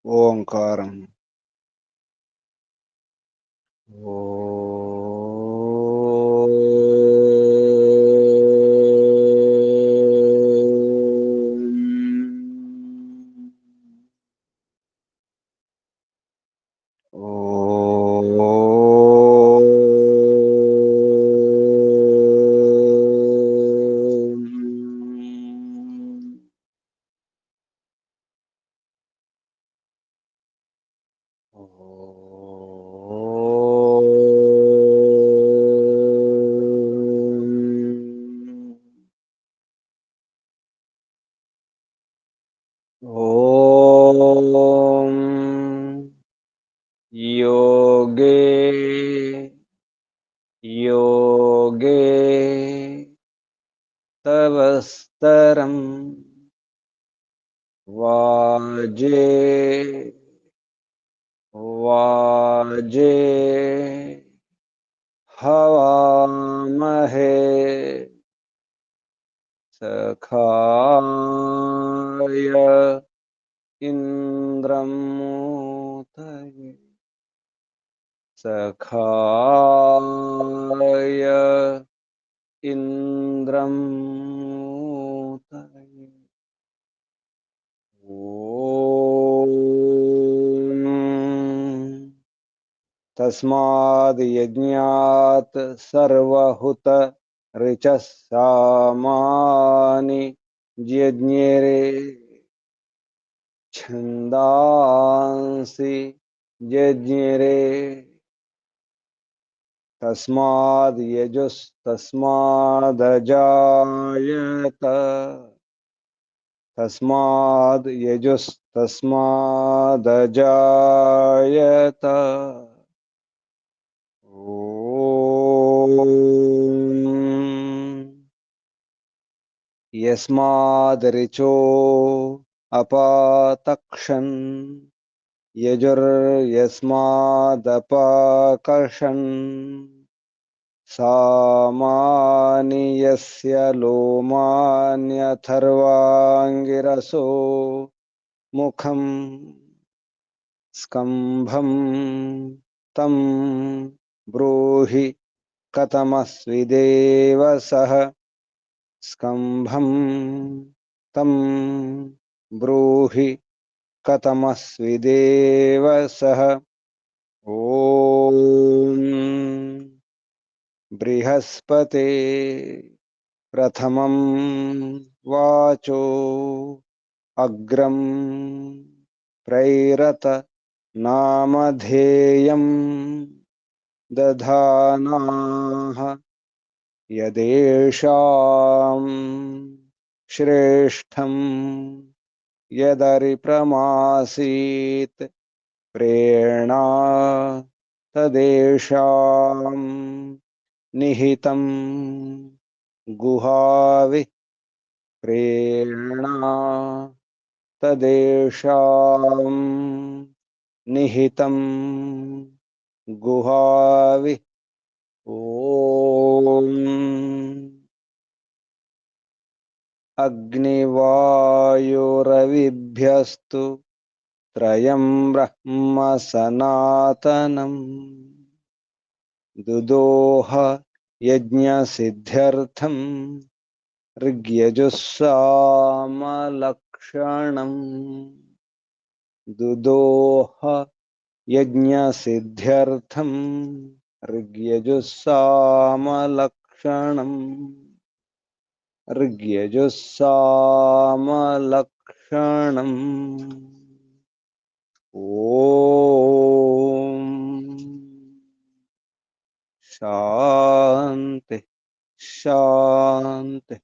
ఓంకారం ఓ ఓం యోగే యోగే తవస్తరం వాజే వాజే హవామహే సఖాయ ఇంద్రం మూతయే సఖాయ ఇంద్రం మూతయే ఓం తస్మాద్ యజ్ఞాత్ సర్వహుత రిచః సామాని యజ్ఞేరే ఛందాంసి యజ్ఞేరే తస్మాద్ యజుస్తస్మాదజాయత తస్మాద్ యజుస్తస్మాదజాయత ఓం యస్మాదరిచో అపాతక్షన్ యజుర్యస్మాదపాకర్షన్ సామాని యస్య లోమాన్యథర్వాంగిరసో ముఖం స్కంభం తం బ్రూహి కథమస్విదేవ సహ స్కంభం తం బ్రూహి కథమస్విదేవ సహ ఓం బృహస్పతే ప్రథమం వాచో అగ్రం ప్రైరత నామధేయం దధానాః యదేషాం శ్రేష్టం యదరిప్రమాసీత్ ప్రేణా తదేషాం నిహితం గుహావి ప్రేణా తదేషాం నిహితం గుహావి ఓం అగ్నివాయురవిభ్యస్తు త్రయం బ్రహ్మ సనాతనం దుదోహ యజ్ఞసిద్ధ్యర్థం ఋగ్యజుస్సామలక్షణం దుదోహ యజ్ఞసిద్ధ్యర్థం ఋగ్యజుస్సామలక్షణం ఋగ్యజుస్సామలక్షణం ఓం శాంతి శాంతి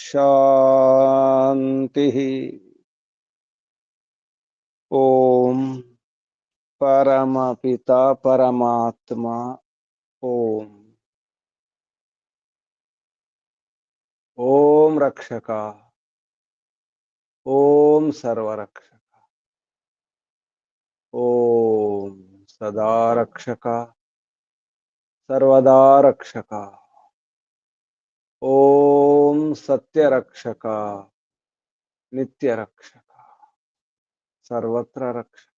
శాంతి ఓం పరమపిత పరమాత్మ ఓం ఓం రక్షక ఓం సర్వరక్షక ఓం సదా రక్షక సర్వదా రక్షక ఓం సత్యరక్షక నిత్యరక్షక సర్వత్ర రక్షక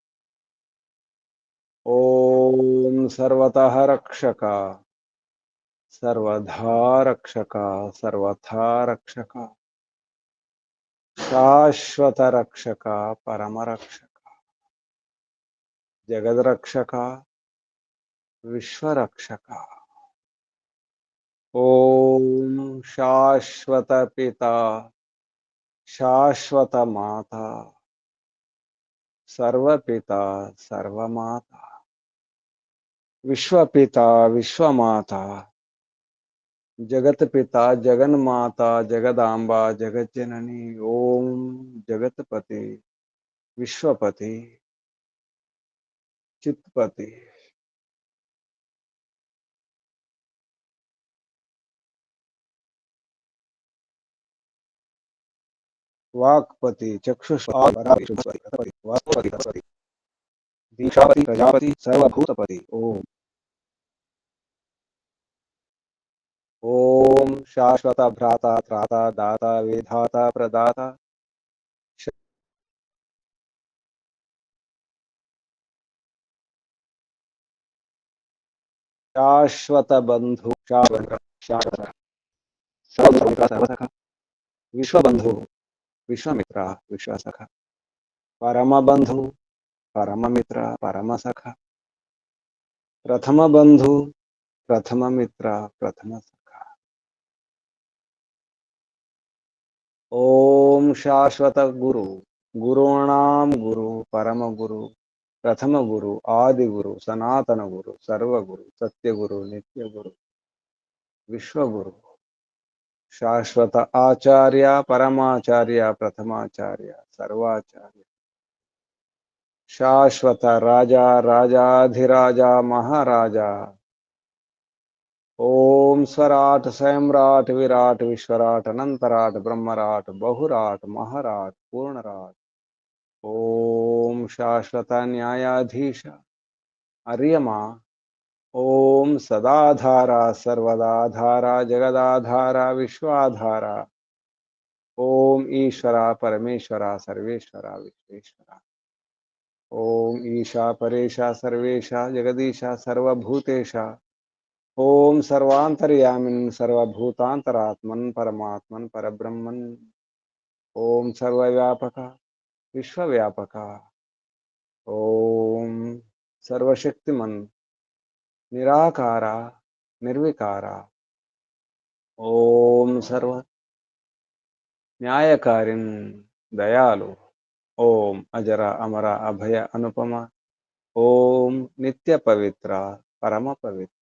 ओम सर्वतः रक्षक, सर्वधा रक्षक, सर्वथा रक्षक, शाश्वत रक्षक, परम रक्षक, जगद रक्षक, विश्व रक्षक। ओम शाश्वत पिता, शाश्वत माता, सर्व पिता, सर्व माता, विश्व पिता, विश्व माता, जगत पिता, जगन माता, जगदांबा, जगत जननी। ओम जगतपति, विश्वपति, चित्तपति, वाक्पति, चक्षुष्पति, वाक्पति, दीक्षापति, प्रजापति, सर्वभूतपति। ओम ओम शाश्वत भ्राता, त्राता, दाता, विधाता, प्रदाता, शाश्वत बंधु, शाश्वत, शाश्वत, सर्वसखा, सर्वसखा, विश्व बंधु, विश्वमित्र, विश्वसखा, परम बंधु, परम मित्र, परम सखा, प्रथम बंधु, प्रथम मित्र, प्रथम सखा। ओम शाश्वत गुरु, गुरूणाम गुरु, परम गुरु, प्रथम गुरु, आदि गुरु, सनातन गुरु, सर्व गुरु, सत्य गुरु, नित्य गुरु, विश्व गुरु, शाश्वत आचार्य, परमाचार्य, प्रथमाचार्य, सर्वाचार्य, शाश्वत राजा, राजाधिराजा, महाराजा। ओम स्वराट, स्वयंराट, विराट, विश्वराट, अनंतराट, ब्रह्मराट, बहुराट, महाराट, पूर्णराट। ओम शाश्वत न्यायाधीश, अर्यमा। ओम सदाधारा, सर्वदाधारा, जगदाधारा, विश्वाधारा। ओम ईश्वरा, परमेश्वरा, सर्वेश्वरा, विश्वेश्वरा। ओम ईशा, परेशा, सर्वेशा, जगदीशा, सर्वभूतेशा। ओम सर्वांतर्यामिन्, सर्वभूतांतरात्मन्, परमात्मन्, परब्रह्मन्। ओम सर्वव्यापक, विश्वव्यापक। ओम सर्वशक्तिमन्, निराकारा, निर्विकारा। ओम सर्व न्यायकारिन्, दयालु। ओम अजर अमर अभय अनुपमा। ओम नित्य पवित्र, परम पवित्र।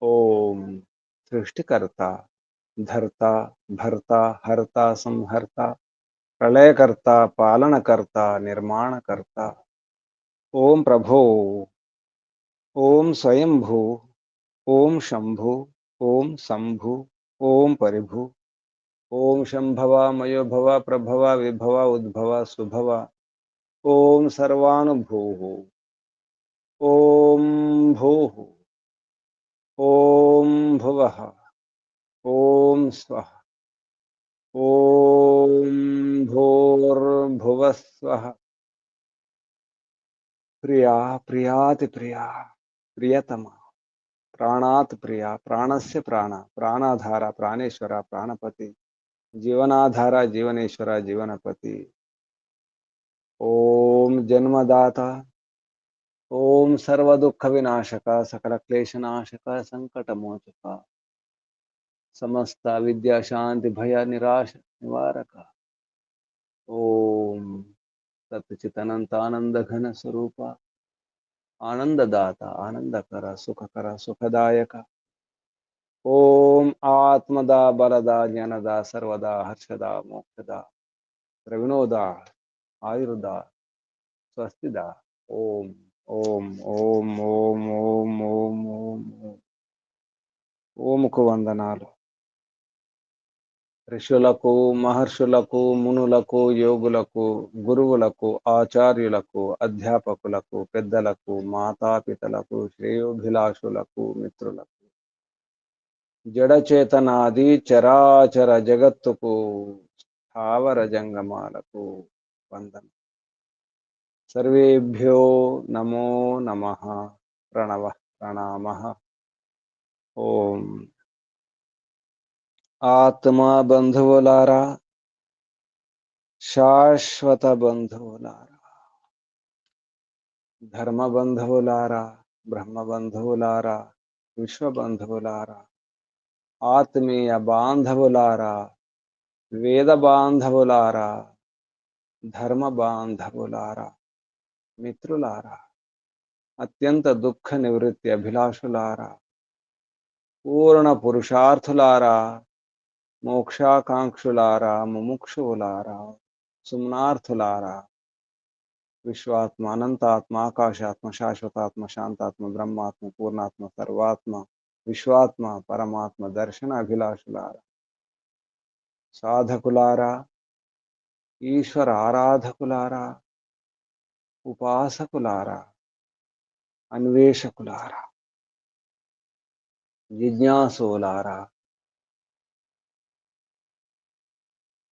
ओम सृष्टिकर्ता, धर्ता, भर्ता, हर्ता, संहर्ता, प्रलयकर्ता, पालनकर्ता, निर्माणकर्ता। ओम प्रभो, ओम स्वयंभू, ओम शंभु, ओम शंभु, ओम परिभु। ओम शंभव, मयोभव, प्रभव, विभव, उद्भव, सुभव। ओम सर्वानुभू। ओम भूः, ओम भुवः, ओम स्वः, ओम भूर्भुवः स्वः। प्रिया, प्रियाति प्रिया, प्रियतमा, प्राणात् प्रिया, प्राणस्य प्राण, प्राणाधारा, प्राणेश्वरा, प्राणपति, जीवनाधारा, जीवनेश्वरा, जीवनपति। ओम जन्मदाता। ओम सर्व दुख विनाशक, सकल क्लेश नाशक, संकट मोचक, समस्त विद्या शांति भय निराश निवारक। ओम सच्चित अनंत आनंद घन स्वरूप, आनंददाता, आनंदकर, सुखकर, सुखदायक। ओम आत्मदा, बलदा, ज्ञानदा, सर्वदा, हर्षदा, मोक्षदा, प्रविणोदा, आयुर्दा, स्वस्तिदा। ओम ओम ओम ओम ओम ओम ओम ओम। ఓముకు వందనాలు. ఋషులకు, మహర్షులకు, మునులకు, యోగులకు, గురువులకు, ఆచార్యులకు, అధ్యాపకులకు, పెద్దలకు, మాతాపితలకు, శ్రేయోభిలాషులకు, మిత్రులకు, జడచేతనాది చరాచర జగత్తుకు, స్థావర జంగమాలకు వందనం. సర్వేభ్యో నమో నమః. ప్రణవః ప్రణామః. ఓం. ఆత్మ బంధువులారా, శాశ్వత బంధువులారా, ధర్మ బంధువులారా, బ్రహ్మ బంధువులారా, విశ్వ బంధువులారా, ఆత్మీయ బాంధవులారా, వేద బాంధవులారా, ధర్మ బాంధవులారా, మిత్రులారా, అత్యంత దుఃఖ నివృత్తి అభిలాషులారా, పూర్ణ పురుషార్థులారా, మోక్షాకాంక్షులారా, ముముక్షువులారా, సుమ్నార్థులారా, విశ్వాత్మ, అనంతాత్మ, ఆకాశాత్మ, శాశ్వతాత్మ, శాంతాత్మ, బ్రహ్మాత్మ, పూర్ణాత్మ, సర్వాత్మ, విశ్వాత్మ, పరమాత్మ దర్శన అభిలాషులారా, సాధకులారా, ఈశ్వర ఆరాధకులారా, ఉపాసకులారా, అన్వేషకులారా, జిజ్ఞాసులారా,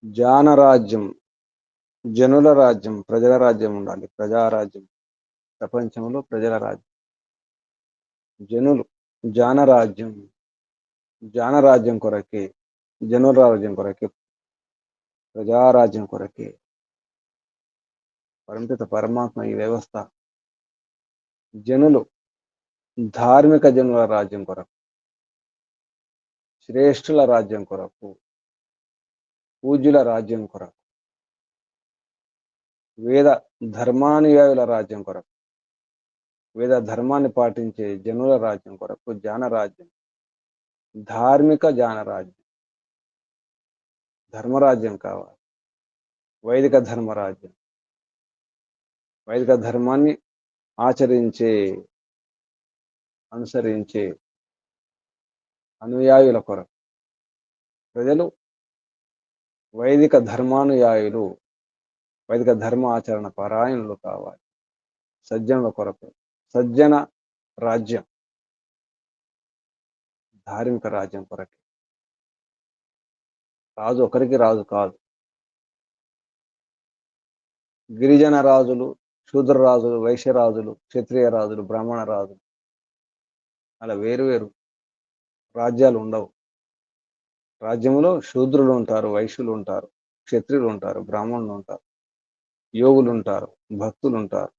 జానరాజ్యం, జనుల రాజ్యం, ప్రజల రాజ్యం ఉండాలి. ప్రజారాజ్యం, ప్రపంచంలో ప్రజల రాజ్యం. జనులు, జానరాజ్యం, జానరాజ్యం కొరకే, జనుల రాజ్యం కొరకే, ప్రజారాజ్యం కొరకే పరమిత పరమాత్మ ఈ వ్యవస్థ. జనులు, ధార్మిక జనుల రాజ్యం కొరకు, శ్రేష్ఠుల రాజ్యం కొరకు, పూజ్యుల రాజ్యం కొరకు, వేద ధర్మానుయాయుల రాజ్యం కొరకు, వేద ధర్మాన్ని పాటించే జనుల రాజ్యం కొరకు జానరాజ్యం, ధార్మిక జానరాజ్యం, ధర్మరాజ్యం కావాలి. వైదిక ధర్మరాజ్యం, వైదిక ధర్మాన్ని ఆచరించే, అనుసరించే అనుయాయుల కొరకు, ప్రజలు వైదిక ధర్మానుయాయులు, వైదిక ధర్మ ఆచరణ పరాయణులు కావాలి. సజ్జనుల కొరకు సజ్జన రాజ్యం, ధార్మిక రాజ్యం కొరకు. రాజు ఒకరికి రాజు కాదు. గిరిజన రాజులు, శూద్ర రాజులు, వైశ్య రాజులు, క్షత్రియ రాజులు, బ్రాహ్మణ రాజులు, అలా వేరు వేరు రాజ్యాలు ఉండవు. రాజ్యంలో శూద్రులు ఉంటారు, వైశ్యులు ఉంటారు, క్షత్రియులు ఉంటారు, బ్రాహ్మణులు ఉంటారు, యోగులు ఉంటారు, భక్తులు ఉంటారు,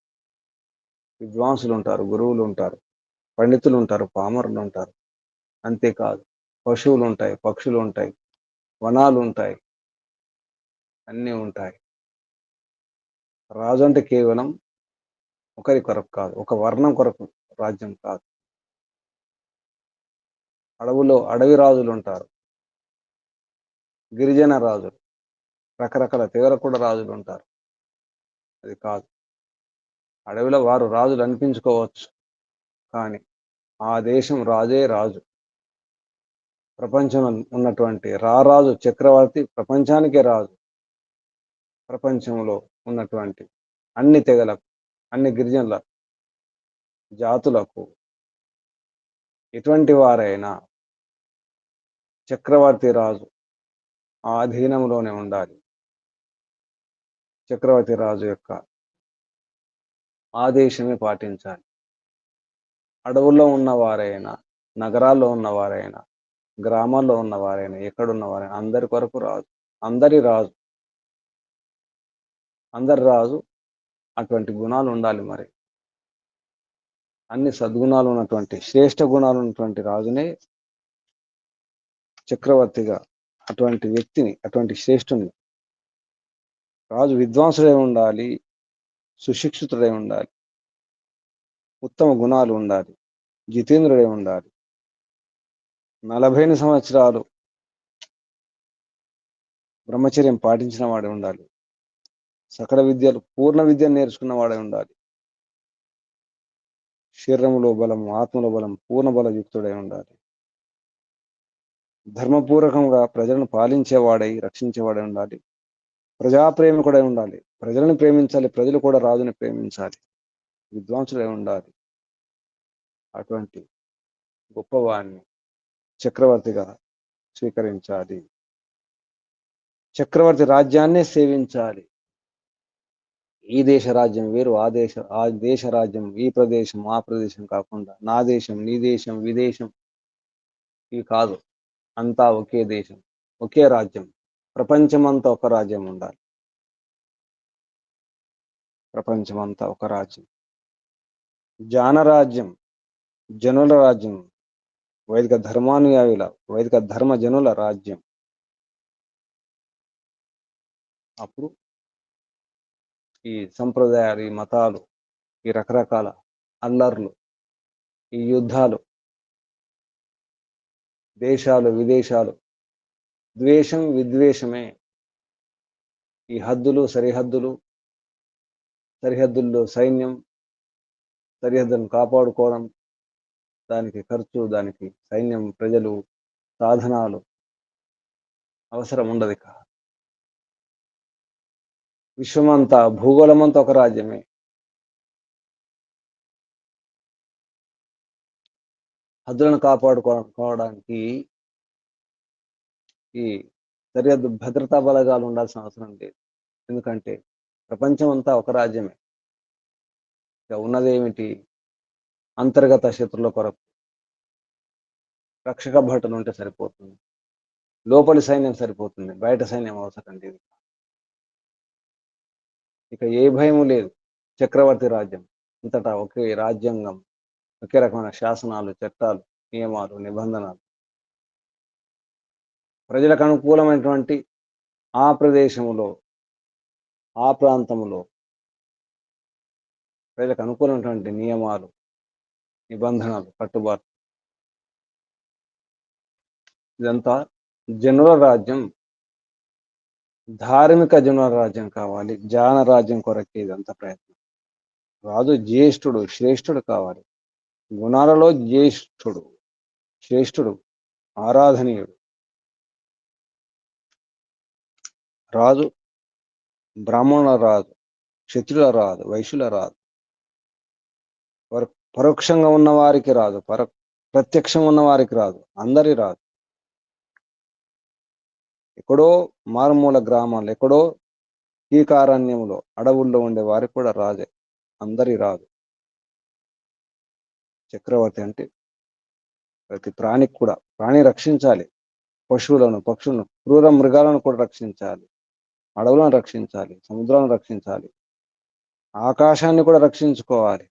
విద్వాంసులు ఉంటారు, గురువులు ఉంటారు, పండితులు ఉంటారు, పామరులు ఉంటారు. అంతేకాదు, పశువులు ఉంటాయి, పక్షులు ఉంటాయి, వనాలు ఉంటాయి, అన్నీ ఉంటాయి. రాజు అంటే కేవలం ఒకరి కొరకు కాదు, ఒక వర్ణం కొరకు రాజ్యం కాదు. అడవులో అడవి రాజులు ఉంటారు, గిరిజన రాజులు, రకరకాల తెగల కూడా రాజులు ఉంటారు. అది కాదు. అడవిలో వారు రాజులు అనిపించుకోవచ్చు, కానీ ఆ దేశం రాజే రాజు. ప్రపంచం ఉన్నటువంటి రారాజు చక్రవర్తి ప్రపంచానికే రాజు. ప్రపంచంలో ఉన్నటువంటి అన్ని తెగలకు, అన్ని గిరిజనుల జాతులకు ఎటువంటి వారైనా చక్రవర్తి రాజు ఆధీనంలోనే ఉండాలి. చక్రవర్తి రాజు యొక్క ఆదేశమే పాటించాలి. అడవుల్లో ఉన్నవారైనా, నగరాల్లో ఉన్నవారైనా, గ్రామాల్లో ఉన్నవారైనా, ఎక్కడున్నవారైనా అందరి కొరకు రాజు, అందరి రాజు, అందరి రాజు. అటువంటి గుణాలు ఉండాలి. మరి అన్ని సద్గుణాలు ఉన్నటువంటి, శ్రేష్ఠ గుణాలు ఉన్నటువంటి రాజునే చక్రవర్తిగా, అటువంటి వ్యక్తిని, అటువంటి శ్రేష్ఠుని రాజు విద్వాంసుడై ఉండాలి, సుశిక్షితుడై ఉండాలి, ఉత్తమ గుణాలు ఉండాలి, జితేంద్రుడై ఉండాలి, 40 సంవత్సరాలు బ్రహ్మచర్యం పాటించిన వాడే ఉండాలి, సకల విద్యలు, పూర్ణ విద్యను నేర్చుకున్న వాడే ఉండాలి, శరీరములో బలం, ఆత్మలో బలం, పూర్ణ బలయుక్తుడై ఉండాలి, ధర్మపూర్వకంగా ప్రజలను పాలించేవాడై, రక్షించేవాడై ఉండాలి, ప్రజాప్రేమికుడై ఉండాలి, ప్రజలను ప్రేమించాలి, ప్రజలు కూడా రాజుని ప్రేమించాలి, విద్వాంసుడై ఉండాలి. అటువంటి గొప్పవాణ్ణి చక్రవర్తిగా స్వీకరించాలి. చక్రవర్తి రాజ్యాన్నే సేవించాలి. ఈ దేశ రాజ్యం వేరు, ఆ దేశ రాజ్యం, ఈ ప్రదేశం ఆ ప్రదేశం కాకుండా నా దేశం నీ దేశం విదేశం ఇవి కాదు. అంతా ఒకే దేశం, ఒకే రాజ్యం. ప్రపంచమంతా ఒక రాజ్యం ఉండాలి. ప్రపంచమంతా ఒక రాజ్యం. జానరాజ్యం, జనుల రాజ్యం, వైదిక ధర్మానుయాయుల, వైదిక ధర్మ జనుల రాజ్యం. అప్పుడు ఈ సంప్రదాయాలు, ఈ మతాలు, ఈ రకరకాల అల్లర్లు, ఈ యుద్ధాలు, దేశాలు విదేశాలు, ద్వేషం విద్వేషమే. ఈ హద్దులు సరిహద్దులు, సరిహద్దుల్లో సైన్యం, సరిహద్దులను కాపాడుకోవడం, దానికి ఖర్చు, దానికి సైన్యం, ప్రజలు, సాధనాలు అవసరం ఉండదు. ఇక విశ్వమంతా, భూగోళమంతా ఒక రాజ్యమే. హద్దులను కాపాడుకోవడానికి ఈ సరిహద్దు భద్రతా బలగాలు ఉండాల్సిన అవసరం లేదు. ఎందుకంటే ప్రపంచం అంతా ఒక రాజ్యమే. ఇక ఉన్నదేమిటి? అంతర్గత శత్రుల కొరకు రక్షక భటులు ఉంటే సరిపోతుంది. లోపలి సైన్యం సరిపోతుంది, బయట సైన్యం అవసరం లేదు. ఇక ఏ భయము లేదు. చక్రవర్తి రాజ్యం అంతటా ఒకే రాజ్యాంగం, ఒకే రకమైన శాసనాలు, చట్టాలు, నియమాలు, నిబంధనలు. ప్రజలకు అనుకూలమైనటువంటి ఆ ప్రదేశములో, ఆ ప్రాంతములో ప్రజలకు అనుకూలమైనటువంటి నియమాలు, నిబంధనలు, కట్టుబాట్లు. ఇదంతా జనుల రాజ్యం, ధార్మిక జనుల రాజ్యం కావాలి. జాన రాజ్యం కొరకే ఇదంతా ప్రయత్నం. రాజు జ్యేష్ఠుడు, శ్రేష్ఠుడు కావాలి. గుణాలలో జ్యేష్ఠుడు, శ్రేష్ఠుడు, ఆరాధనీయుడు. రాజు బ్రాహ్మణుల రాజు, క్షత్రుల రాజు, వైశ్యుల రాజు. వారు పరోక్షంగా ఉన్న వారికి రాదు, ప్రత్యక్షంగా ఉన్న వారికి రాదు, అందరి రాదు. ఎక్కడో మారుమూల గ్రామాలు, ఎక్కడో కీకారణ్యములో, అడవుల్లో ఉండే వారికి కూడా రాజే, అందరి రాదు. చక్రవర్తి అంటే ప్రతి ప్రాణికి కూడా, ప్రాణి రక్షించాలి. పశువులను, పక్షులను, క్రూర మృగాలను కూడా రక్షించాలి. అడవులను రక్షించాలి, సముద్రాలను రక్షించాలి, ఆకాశాన్ని కూడా రక్షించుకోవాలి.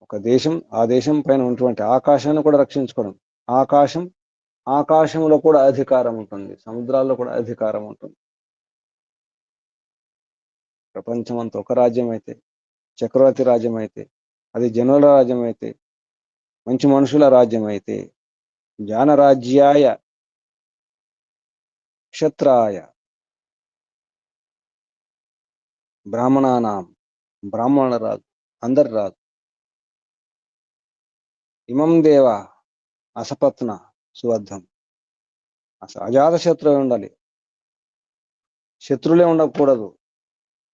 ఒక దేశం, ఆ దేశం పైన ఉన్నటువంటి ఆకాశాన్ని కూడా రక్షించుకోవడం. ఆకాశంలో కూడా అధికారం ఉంటుంది, సముద్రాల్లో కూడా అధికారం ఉంటుంది. ప్రపంచం అంతా ఒక రాజ్యం అయితే, చక్రవర్తి రాజ్యం అయితే, అది జనుల రాజ్యం అయితే, మంచి మనుషుల రాజ్యం అయితే, జానరాజ్యాయ క్షత్రాయ బ్రాహ్మణానాం, బ్రాహ్మణుల రాజు, అందరి రాజు. ఇమం దేవ అసపత్న సువర్ధం. అజాత శత్రువు ఉండాలి, శత్రులే ఉండకూడదు,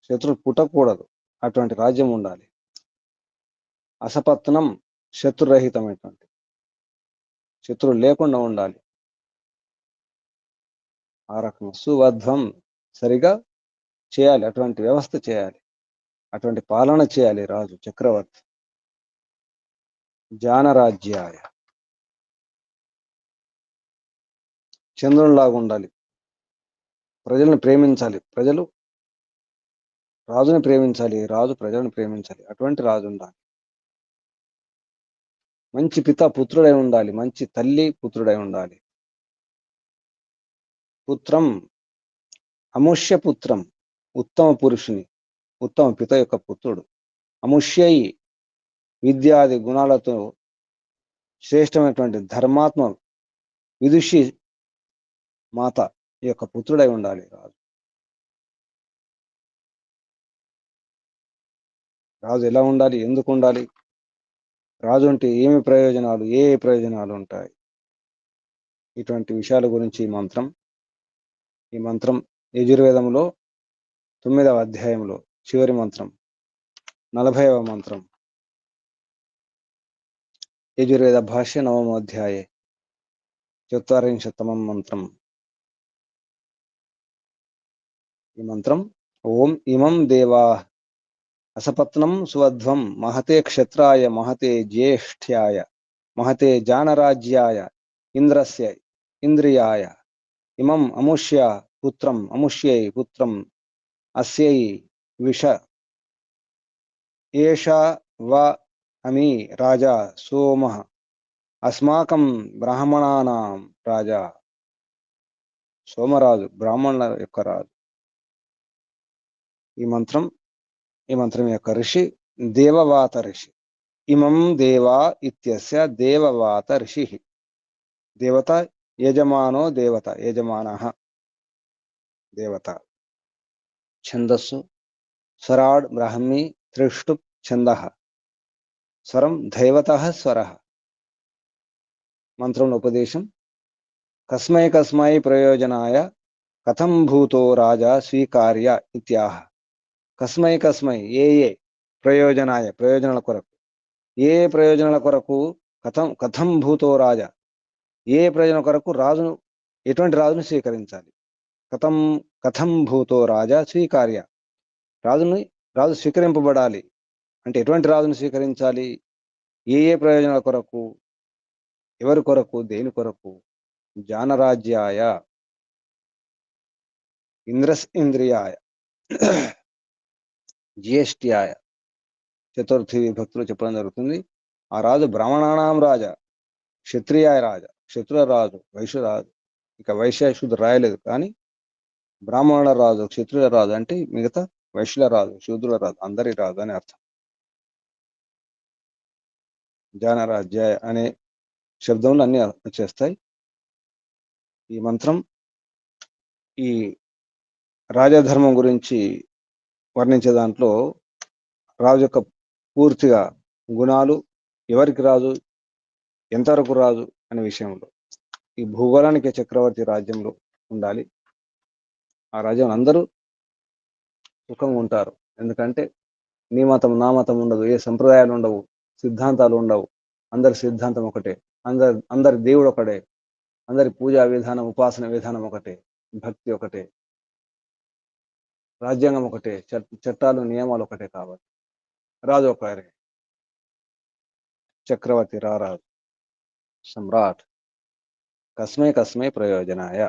శత్రులు పుట్టకూడదు. అటువంటి రాజ్యం ఉండాలి. అసపత్నం శత్రురహితమైనటువంటి, శత్రువులు లేకుండా ఉండాలి. ఆ రకం సువర్ధం సరిగా చేయాలి, అటువంటి వ్యవస్థ చేయాలి, అటువంటి పాలన చేయాలి రాజు, చక్రవర్తి. జానరాజ్యాయ, చంద్రునిలాగా ఉండాలి. ప్రజలను ప్రేమించాలి, ప్రజలు రాజుని ప్రేమించాలి, రాజు ప్రజలను ప్రేమించాలి. అటువంటి రాజు ఉండాలి. మంచి పిత పుత్రుడై ఉండాలి, మంచి తల్లి పుత్రుడై ఉండాలి. పుత్రం అముష్య పుత్రం, ఉత్తమ పురుషుని, ఉత్తమ పిత యొక్క పుత్రుడు. అముష్యయి విద్యాది గుణాలతో శ్రేష్టమైనటువంటి ధర్మాత్మ విదుషి మాత యొక్క పుత్రుడై ఉండాలి రాజు. రాజు ఎలా ఉండాలి, ఎందుకు ఉండాలి, రాజు అంటే ఏమి ప్రయోజనాలు, ఏ ప్రయోజనాలు ఉంటాయి, ఇటువంటి విషయాల గురించి ఈ మంత్రం యజుర్వేదంలో 9వ అధ్యాయంలో చివరి మంత్రం, 40వ మంత్రం, యజుర్వేద భాష్య 9వ అధ్యాయే 44తమం మంత్రం. ఈ మంత్రం ఓం ఇమం దేవా असपत्नं सुवध्वं महते क्षत्राय महते ज्येष्ठ्याय महते जानराज्याय इंद्रस्य इंद्रियाय इमं अमुष्य पुत्रम् अमुष्यै पुत्रम् अस्यै विष एषा व अमी राजा सोमः अस्माकं ब्राह्मणानां राजा సోమరాజు బ్రాహ్మణుల యొక్క రాజు. ఈ మంత్రం యొక్క ఋషి దేవవాత ఋషి. ఇమం దేవా ఇత్యస్య దేవవాత ఋషి. దేవత యజమానో దేవత యజమానః దేవత. ఛందస్సు స్వరాడ్ బ్రాహ్మీ త్రిష్టుప్ ఛందః స్వరం దైవతః స్వరః. మంత్రంలో ఉపదేశం కస్మై కస్మై ప్రయోజనాయ కథం భూతో రాజా స్వీకార్య ఇత్యాహ. కస్మై కస్మై ఏ ప్రయోజనాల కొరకు, ఏ ప్రయోజనాల కొరకు కథం భూతో రాజా ఏ ప్రయోజనం కొరకు రాజును ఎటువంటి రాజును స్వీకరించాలి. కథం భూతో రాజా స్వీకార్య రాజు స్వీకరింపబడాలి అంటే ఎటువంటి రాజును స్వీకరించాలి, ఏ ప్రయోజనాల కొరకు, ఎవరి కొరకు, దేని కొరకు. జానరాజ్యాయ ఇంద్రియాయ జ్యేష్ఠ్యాయ చతుర్థి విభక్తులు చెప్పడం జరుగుతుంది. ఆ రాజు బ్రాహ్మణానాం రాజా, క్షత్రియాయ రాజా, క్షత్రుల రాజు, వైశ్య రాజు. ఇక వైశ్య శూద్ర రాయలేదు, కానీ బ్రాహ్మణుల రాజు, క్షత్రుల రాజు అంటే మిగతా వైశ్యుల రాజు, శూద్రుల రాజు, అందరి రాజు అని అర్థం. జానరాజ్యాయ అనే శబ్దములు అన్ని వచ్చేస్తాయి. ఈ మంత్రం ఈ రాజధర్మం గురించి వర్ణించే దాంట్లో రాజు యొక్క పూర్తిగా గుణాలు, ఎవరికి రాజు, ఎంతవరకు రాజు అనే విషయంలో, ఈ భూగోళానికి చక్రవర్తి రాజ్యంలో ఉండాలి. ఆ రాజ్యం అందరూ సుఖంగా ఉంటారు. ఎందుకంటే నీ మతం నా మతం ఉండదు, ఏ సంప్రదాయాలు ఉండవు, సిద్ధాంతాలు ఉండవు. అందరి సిద్ధాంతం ఒకటే, అందరి దేవుడు ఒకటే, అందరి పూజా విధానం, ఉపాసన విధానం ఒకటే, భక్తి ఒకటే, రాజ్యాంగం ఒకటే, చట్టాలు నియమాలు ఒకటే. కాబట్టి రాజు ఒకరే, చక్రవర్తి రారాజు, సమ్రాట్. కస్మై కస్మై ప్రయోజనాయ.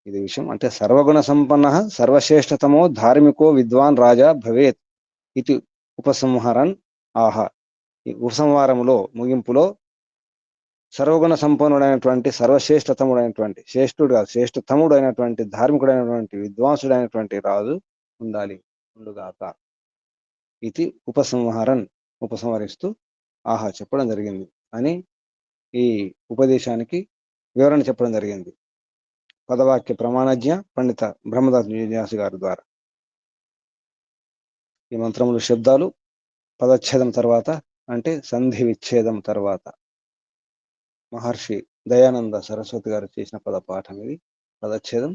ఇది విషయం అంటే సర్వగుణ సంపన్న సర్వశ్రేష్టతమో ధార్మికో విద్వాన్ రాజా భవేత్ ఇది ఉపసంహరన్ ఆహా. ఈ ఉపసంహారములో ముగింపులో సర్వగుణ సంపన్నుడైనటువంటి సర్వశ్రేష్టతముడైనటువంటి శ్రేష్టతముడు అయినటువంటి ధార్మికుడైనటువంటి విద్వాంసుడైనటువంటి రాజు ఉండుగాక. ఇది ఉపసంహరిస్తూ ఆహా చెప్పడం జరిగింది అని ఈ ఉపదేశానికి వివరణ చెప్పడం జరిగింది పదవాక్య ప్రమాణజ్ఞ పండిత బ్రహ్మదాస్ జిజ్ఞాసు గారి ద్వారా. ఈ మంత్రములు శబ్దాలు పదచ్ఛేదం తర్వాత అంటే సంధి విచ్ఛేదం తర్వాత మహర్షి దయానంద సరస్వతి గారు చేసిన పద పాఠం ఇది. పదచ్ఛేదం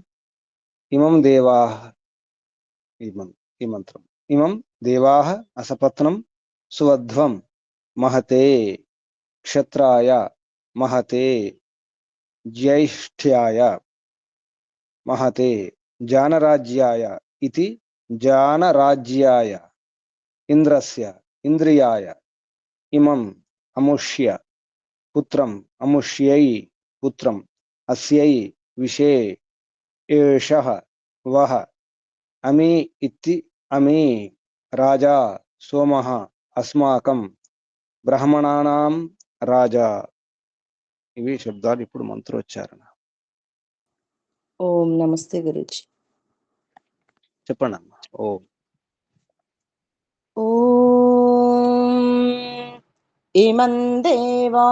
ఇమం దేవాః. ఈ మంత్రం ఇమం దేవాః అసపత్నం సువధ్వం మహతే క్షత్రాయ మహతే జ్యేష్ఠ్యాయ మహతే జానరాజ్యాయ ఇతి జానరాజ్యాయ ఇంద్రస్య ఇంద్రియాయ ఇమం అముష్య పుత్రం అముష్యై పుత్రం అస్యై విషే ఏషః వః అమి ఇతి అమి రాజా సోమః అస్మాకం బ్రాహ్మణానాం రాజా. ఇవి శబ్దాలు. ఇప్పుడు మంత్రోచ్చారణ. ఓం నమస్తే గురుజీ. చెప్పండి అమ్మా. ఓం ఇమం దేవా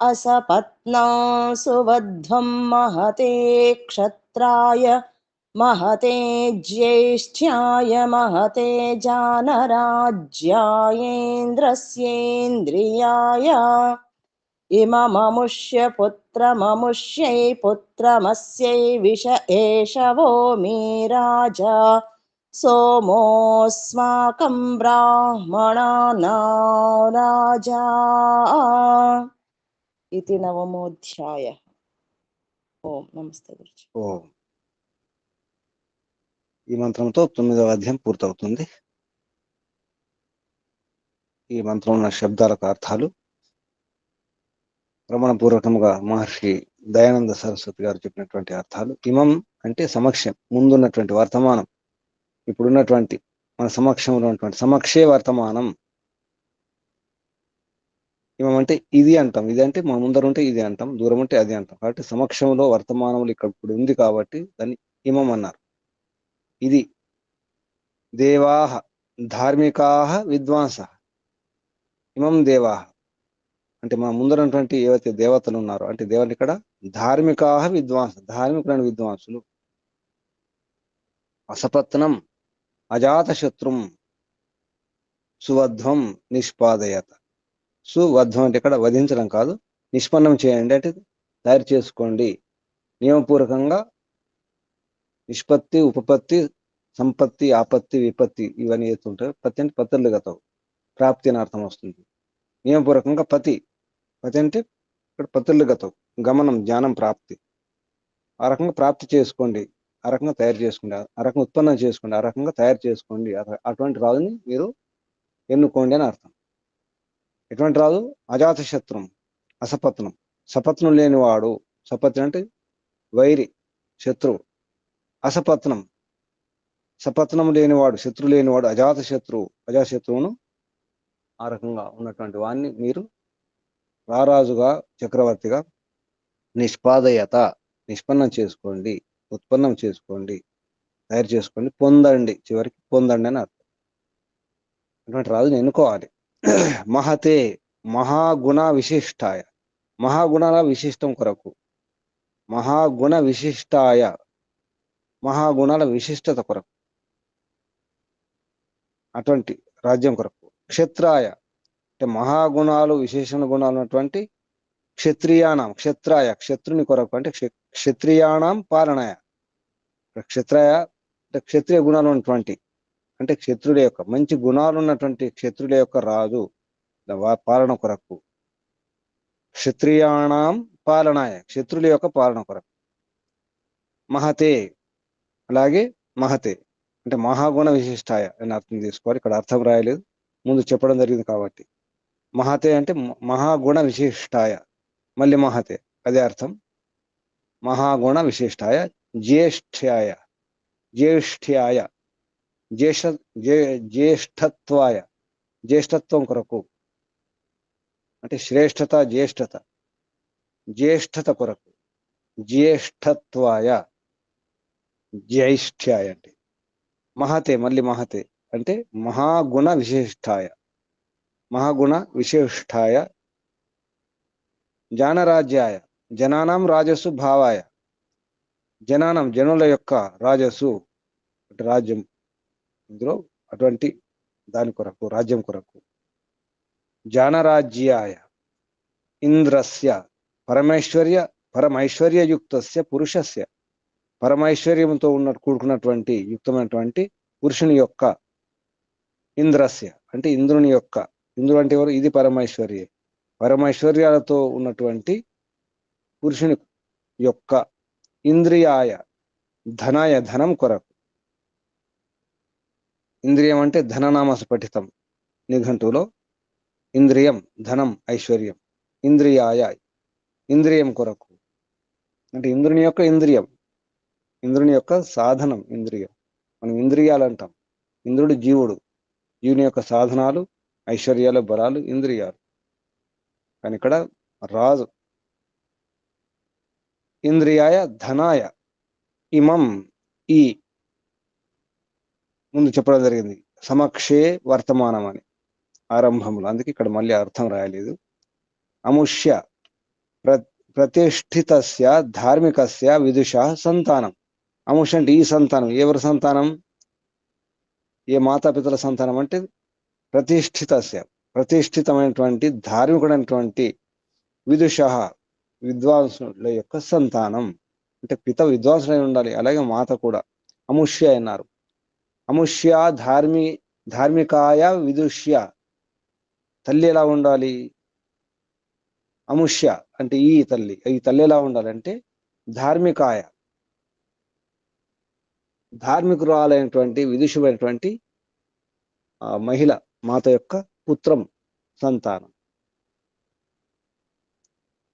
అసపత్నా సువధ్వం మహతే క్షత్రాయ మహతే జ్యేష్ఠ్యాయ మహతే జానరాజ్యాయేంద్రస్యేంద్రియాయ ఇమమముష్య పుత్రమముష్యై పుత్రమస్యై విష ఏషవో మే రాజా సోమోస్మాకం బ్రాహ్మణానాం రాజా. ఇది నవమోధ్యాయ. ఓం నమస్తే గురుజీ. ఓం. ఈ మంత్రంతో 9వ అధ్యాయం పూర్తవుతుంది. ఈ మంత్రం ఉన్న శబ్దాలకు అర్థాలు ప్రమాణపూర్వకంగా మహర్షి దయానంద సరస్వతి గారు చెప్పినటువంటి అర్థాలు. ఇమం అంటే సమక్షం, ముందున్నటువంటి వర్తమానం, ఇప్పుడున్నటువంటి మన సమక్షంలో ఉన్నటువంటి సమక్షే వర్తమానం. ఇమం అంటే ఇది అంటాం, ఇది అంటే మన ముందర ఉంటే ఇది అంటాం, దూరం ఉంటే అది అంటాం. కాబట్టి సమక్షంలో వర్తమానంలో ఇక్కడ ఇప్పుడు ఉంది కాబట్టి దాన్ని ఇమం అన్నారు. ఇది దేవాహ ధార్మికాహ విద్వాంసః. ఇమం దేవాహ అంటే మన ముందరటువంటి ఏవైతే దేవతలు ఉన్నారో అంటే దేవతలు ఇక్కడ ధార్మికాహ విద్వాంస, ధార్మికులైన విద్వాంసులు. అసపత్నం అజాతశత్రుం సువధ్వం నిష్పాదయత. సువధ్వం అంటే ఇక్కడ వధించడం కాదు, నిష్పన్నం చేయండి అంటే తయారు చేసుకోండి. నియమపూర్వకంగా నిష్పత్తి, ఉపపత్తి, సంపత్తి, ఆపత్తి, విపత్తి ఇవన్నీ ఏతుంటాయి. పత్తి అంటే పత్తులు గతం, ప్రాప్తి అని అర్థం వస్తుంది. నియమపూర్వకంగా పతి, పతి అంటే ఇక్కడ పత్తులు గతం, గమనం, జ్ఞానం, ప్రాప్తి. ఆ రకంగా ప్రాప్తి చేసుకోండి, ఆ రకంగా తయారు చేసుకోండి, ఆ రకంగా ఉత్పన్నం చేసుకోండి, ఆ రకంగా తయారు చేసుకోండి. అటువంటి రాజుని మీరు ఎన్నుకోండి అని అర్థం. ఎటువంటి రాజు? అజాతశత్రుం, అసపత్నం, సపత్నం లేనివాడు. సపత్నం అంటే వైరి, శత్రువు. అసపత్నం, సపత్నం లేనివాడు, శత్రువు లేనివాడు, అజాతశత్రువు. అజాతశత్రువును ఆ రకంగా ఉన్నటువంటి వాడిని మీరు రారాజుగా, చక్రవర్తిగా నిష్పాదయత, నిష్పన్నం చేసుకోండి, ఉత్పన్నం చేసుకోండి, తయారు చేసుకోండి, పొందండి. చివరికి పొందండి అని అర్థం. అటువంటి రాజుని ఎన్నుకోవాలి. మహతే మహాగుణ విశిష్టాయ, మహాగుణాల విశిష్టం కొరకు, మహాగుణ విశిష్టాయ, మహాగుణాల విశిష్టత కొరకు, అటువంటి రాజ్యం కొరకు. క్షత్రాయ అంటే మహాగుణాలు, విశేషణ గుణాలు ఉన్నటువంటి క్షత్రియాణం, క్షత్రాయ క్షత్రుని కొరకు అంటే క్షత్రియాణం పాలనాయ. క్షత్రాయ అంటే క్షత్రియ గుణాలు ఉన్నటువంటి, అంటే క్షత్రుల యొక్క మంచి గుణాలు ఉన్నటువంటి క్షత్రుల యొక్క రాజు పాలన కొరకు. క్షత్రియాణం పాలనాయ, క్షత్రుల యొక్క పాలన కొరకు. మహతే అలాగే మహతే అంటే మహాగుణ విశిష్టాయ అని అర్థం తీసుకోవాలి. ఇక్కడ అర్థం రాయలేదు, ముందు చెప్పడం జరిగింది కాబట్టి. మహతే అంటే మహాగుణ విశిష్టాయ, మళ్ళీ మహతే అదే అర్థం. మహాగుణ విశిష్టాయ జ్యేష్ఠ్యాయ, జ్యేష్ఠ్యాయ జ్యేష్ఠత్వాయ, జ్యేష్ఠత్వం కొరకు అంటే శ్రేష్ఠత, జ్యేష్ఠత, జ్యేష్ఠత కొరకు. జ్యేష్ఠత్వాయ, జ్యేష్ఠ్యాయ అంటే మహతే, మళ్ళీ మహతే అంటే మహాగుణ విశిష్టాయ, మహాగుణ విశిష్టాయ జానరాజ్యాయ, జనానాం రాజస్సు భావాయ, జనానం జనుల యొక్క రాజస్సు అంటే రాజ్యం, ఇందులో అటువంటి దాని కొరకు, రాజ్యం కొరకు. జానరాజ్యాయ ఇంద్రస్య పరమైశ్వర్యయుక్తస్య పురుషస్య, పరమైశ్వర్యంతో కూడుకున్నటువంటి యుక్తమైనటువంటి పురుషుని యొక్క. ఇంద్రస్య అంటే ఇంద్రుని యొక్క, ఇంద్రుడు అంటే ఎవరు? ఇది పరమైశ్వర్య, పరమైశ్వర్యాలతో ఉన్నటువంటి పురుషుని యొక్క. ఇంద్రియాయ ధనాయ ధనం కొరకు. ఇంద్రియం అంటే ధననామస పఠితం నిఘంటువులో. ఇంద్రియం ధనం, ఐశ్వర్యం. ఇంద్రియాయ ఇంద్రియం కొరకు అంటే ఇంద్రుని యొక్క ఇంద్రియం, ఇంద్రుని యొక్క సాధనం ఇంద్రియం. మనం ఇంద్రియాలు అంటాం. ఇంద్రుడు జీవుడు, జీవుని యొక్క సాధనాలు, ఐశ్వర్యాలు, బలాలు ఇంద్రియాలు. కానీ ఇక్కడ రాజు ఇంద్రియాయ ధనాయ ఇమం, ఈ ముందు చెప్పడం జరిగింది సమక్షే వర్తమానం అని ఆరంభంలో, అందుకే ఇక్కడ మళ్ళీ అర్థం రాయలేదు. అముష్య ప్రతిష్ఠితస్య ధార్మికస్య విదుష సంతానం. అముష్య అంటే ఈ సంతానం. ఎవరి సంతానం? ఏ మాతాపితల సంతానం అంటే ప్రతిష్ఠితస్య, ప్రతిష్ఠితమైనటువంటి ధార్మికుడైనటువంటి విదుష విద్వాంసుల యొక్క సంతానం. అంటే పిత విద్వాంసులై ఉండాలి, అలాగే మాత కూడా. అముష్య అన్నారు. అముష్య ధార్మికాయ విదుష్య, తల్లి ఎలా ఉండాలి? అముష్య అంటే ఈ తల్లి ఎలా ఉండాలంటే ధార్మికాయ, ధార్మికురాలైనటువంటి విదుషమైనటువంటి ఆ మహిళ మాత యొక్క పుత్రం సంతానం.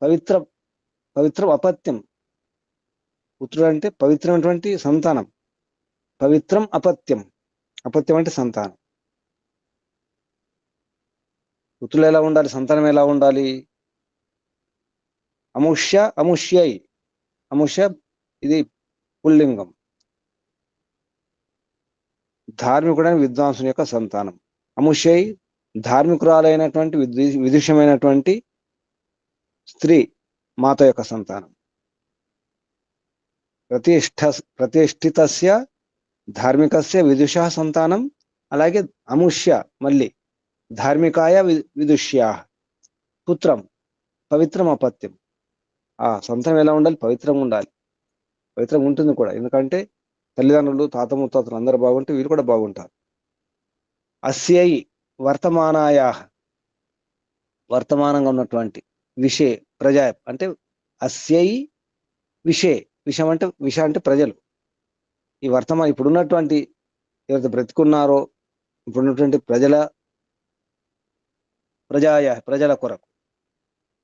పవిత్రం పవిత్రం అపత్యం. పుత్రుడు అంటే పవిత్రమైనటువంటి సంతానం. పవిత్రం అపత్యం. అపత్యం అంటే సంతానం. పుత్రులు ఎలా ఉండాలి, సంతానం ఎలా ఉండాలి? అముష్య అముష్యై. అముష్య ఇది పుల్లింగం. ధార్మికుడైన విద్వాంసుని యొక్క సంతానం. అముష్యై ధార్మికురాలైనటువంటి విదుషమైనటువంటి స్త్రీ మాత యొక్క సంతానం. ప్రతిష్ఠితస్య ధార్మికస్య విదుష సంతానం. అలాగే అముష్య మళ్ళీ ధార్మికాయ విదుష్యా పుత్రం పవిత్రం అపత్యం. ఆ సంతానం ఎలా ఉండాలి? పవిత్రంగా ఉండాలి. పవిత్రంగా ఉంటుంది కూడా, ఎందుకంటే తల్లిదండ్రులు తాత ముత్తాతలు అందరూ బాగుంటే వీరు కూడా బాగుంటారు. అస్యై వర్తమానాయా వర్తమానంగా ఉన్నటువంటి విషే ప్రజా అంటే అస్యై విషే. విషం అంటే విష అంటే ప్రజలు. ఈ ఇప్పుడున్నటువంటి ఎవరైతే బ్రతికున్నారో ఇప్పుడున్నటువంటి ప్రజల కొరకు.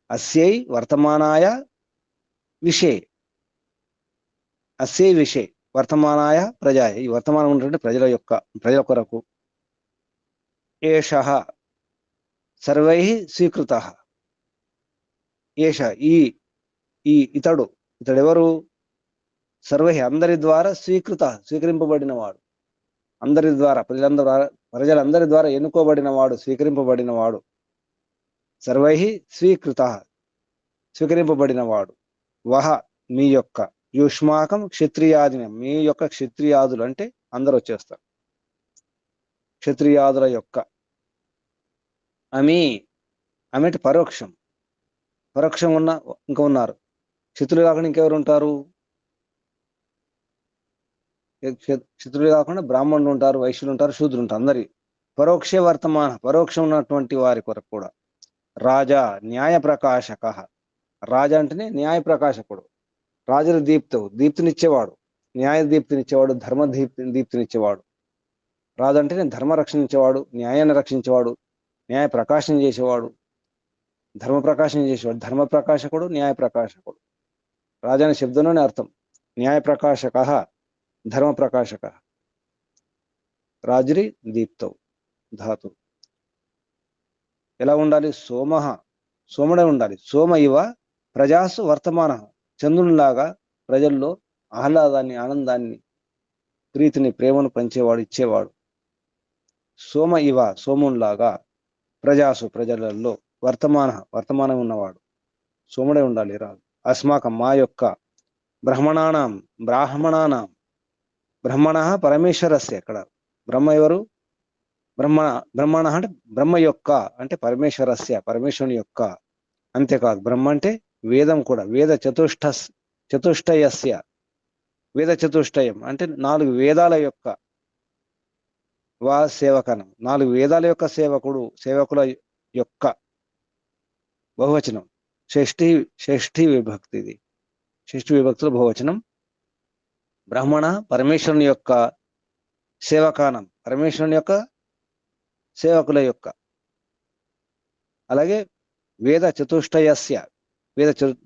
అస్యై వర్తమానాయ విషే. అస్యై విషే వర్తమానాయ ప్రజాయ. ఈ వర్తమానం ఉన్నటువంటి ప్రజల కొరకు. ఏషః సర్వైః స్వీకృతః. ఏష ఇతడెవరు? సర్వై అందరి ద్వారా స్వీకరింపబడిన వాడు. అందరి ద్వారా ప్రజలందరి ద్వారా ఎన్నుకోబడిన వాడు, స్వీకరింపబడిన వాడు. సర్వై స్వీకరింపబడిన వాడు. వహ మీ యొక్క యుష్మాకం క్షత్రియాదిని. మీ యొక్క క్షత్రియాదులు అంటే అందరు వచ్చేస్తారు. క్షత్రియాదుల యొక్క అంటే పరోక్షం ఇంకా ఉన్నారు. క్షత్రులు కాకుండా ఇంకెవరు ఉంటారు? క్షత్రులు కాకుండా బ్రాహ్మణులు ఉంటారు, వైశ్యులు ఉంటారు, శూద్రులు ఉంటారు. అందరి పరోక్షం ఉన్నటువంటి వారి కొరకు కూడా. రాజా న్యాయ ప్రకాశక. రాజా అంటేనే న్యాయ ప్రకాశకుడు. రాజుల దీప్తినిచ్చేవాడు, న్యాయ దీప్తినిచ్చేవాడు, ధర్మ దీప్తినిచ్చేవాడు. రాజు అంటేనే ధర్మ రక్షించేవాడు, న్యాయాన్ని రక్షించేవాడు, న్యాయ ప్రకాశం చేసేవాడు, ధర్మ ప్రకాశం చేసేవాడు. ధర్మ ప్రకాశకుడు, న్యాయ ప్రకాశకుడు. రాజా అనే శబ్దంలోనే అర్థం. న్యాయ ప్రకాశక, ధర్మ ప్రకాశక. రాజురి దీప్తవు ధాతు. ఎలా ఉండాలి? సోముడై ఉండాలి. సోమ ఇవ ప్రజాసు వర్తమాన. చంద్రునిలాగా ప్రజల్లో ఆహ్లాదాన్ని, ఆనందాన్ని, ప్రీతిని, ప్రేమను పంచేవాడు, ఇచ్చేవాడు. సోమ ఇవ సోమునిలాగా ప్రజాసు ప్రజలలో వర్తమానం ఉన్నవాడు. సోముడై ఉండాలి రాజు. అస్మాకం మా యొక్క బ్రాహ్మణానాం పరమేశ్వరస్య. ఇక్కడ బ్రహ్మ ఎవరు? బ్రహ్మణ అంటే బ్రహ్మ యొక్క అంటే పరమేశ్వరస్య పరమేశ్వరుని యొక్క. అంతేకాదు, బ్రహ్మ అంటే వేదం కూడా. చతుష్టయస్య వేద చతుష్టయం అంటే 4 వేదాల యొక్క సేవకనం. 4 వేదాల యొక్క సేవకుల యొక్క బహువచనం. షష్ఠీ విభక్తి. ఇది షష్ఠీ విభక్తుల బహువచనం. బ్రాహ్మణ పరమేశ్వరుని యొక్క సేవకానం, పరమేశ్వరుని యొక్క సేవకుల యొక్క. అలాగే వేద చతుష్టయస్య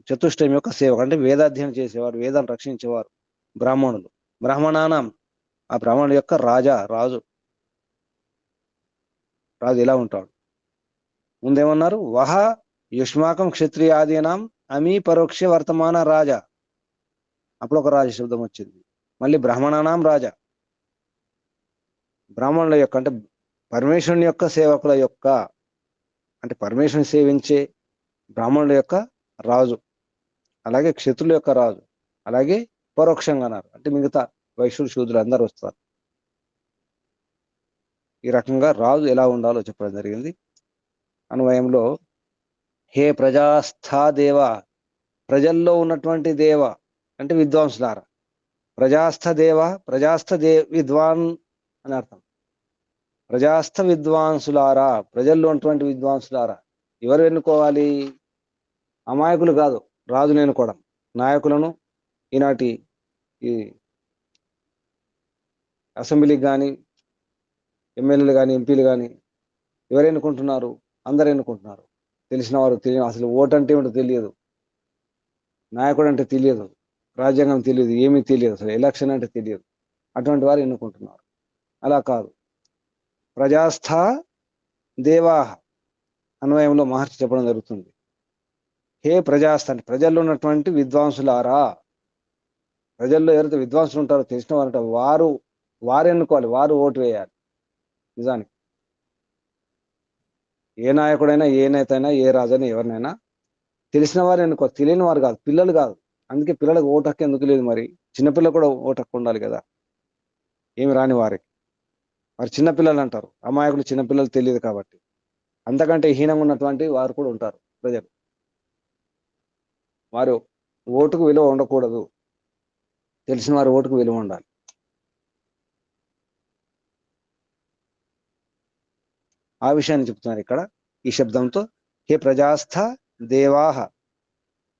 చతుష్టయం యొక్క సేవకు అంటే వేదాధ్యయనం చేసేవారు, వేదాన్ని రక్షించేవారు బ్రాహ్మణులు. బ్రాహ్మణానం ఆ బ్రాహ్మణుల యొక్క రాజు ఎలా ఉంటాడు? ముందేమన్నారు? వహ యుష్మాకం క్షత్రియాదీనాం అమీ పరోక్ష వర్తమాన రాజా. అప్పుడు ఒక రాజ శబ్దం వచ్చింది. మళ్ళీ బ్రాహ్మణానాం రాజా. బ్రాహ్మణుల యొక్క అంటే పరమేశ్వరుని యొక్క సేవకుల యొక్క అంటే పరమేశ్వరుని సేవించే బ్రాహ్మణుల యొక్క రాజు. అలాగే క్షత్రుల యొక్క రాజు. అలాగే పరోక్షంగా అన్నారు అంటే మిగతా వైశ్యులు, శూద్రులు అందరూ వస్తారు. ఈ రకంగా రాజు ఎలా ఉండాలో చెప్పడం జరిగింది. అన్వయంలో హే ప్రజాస్థా దేవ, ప్రజల్లో ఉన్నటువంటి దేవ అంటే విద్వాంసులారా. ప్రజాస్థ విద్వాన్ అని అర్థం. ప్రజాస్థ విద్వాంసులారా, ప్రజల్లో ఉన్నటువంటి విద్వాంసులారా. ఎవరు ఎన్నుకోవాలి? అమాయకులు కాదు రాజును ఎన్నుకోవడం. నాయకులను, ఈనాటి ఈ అసెంబ్లీకి కానీ ఎమ్మెల్యేలు కానీ ఎంపీలు కానీ ఎవరు ఎన్నుకుంటున్నారు? అందరు ఎన్నుకుంటున్నారు. తెలిసిన వారు తెలియని, అసలు ఓటు అంటే ఏమిటో తెలియదు, నాయకుడు అంటే తెలియదు, రాజ్యాంగం తెలియదు, ఏమీ తెలియదు, అసలు ఎలక్షన్ అంటే తెలియదు. అటువంటి వారు ఎన్నుకుంటున్నారు. అలా కాదు. ప్రజాస్థ దేవాహ అన్వయంలో మహర్షి చెప్పడం జరుగుతుంది. హే ప్రజాస్థ అంటే ప్రజల్లో ఉన్నటువంటి విద్వాంసులారా, ప్రజల్లో ఎవరైతే విద్వాంసులు ఉంటారో తెలిసిన వారంటే వారు ఎన్నుకోవాలి, వారు ఓటు వేయాలి. నిజానికి ఏ నాయకుడైనా, ఏ నేత అయినా, ఏ రాజైనా, ఎవరినైనా తెలిసిన వారు ఎన్నుకో, తెలియని వారు కాదు, పిల్లలు కాదు. అందుకే పిల్లలకు ఓటు హక్కు ఎందుకు లేదు మరి? చిన్నపిల్లలు కూడా ఓటు హక్కు ఉండాలి కదా, ఏమి రాని వారికి. వారు చిన్నపిల్లలు అంటారు, అమాయకులు చిన్నపిల్లలు తెలియదు కాబట్టి. అంతకంటే హీనంగా ఉన్నటువంటి వారు కూడా ఉంటారు ప్రజలు. వారు ఓటుకు విలువ ఉండకూడదు, తెలిసిన వారి ఓటుకు విలువ ఉండాలి. ఆ విషయాన్ని చెప్తున్నారు ఇక్కడ ఈ శబ్దంతో. హే ప్రజాస్థ దేవాహ,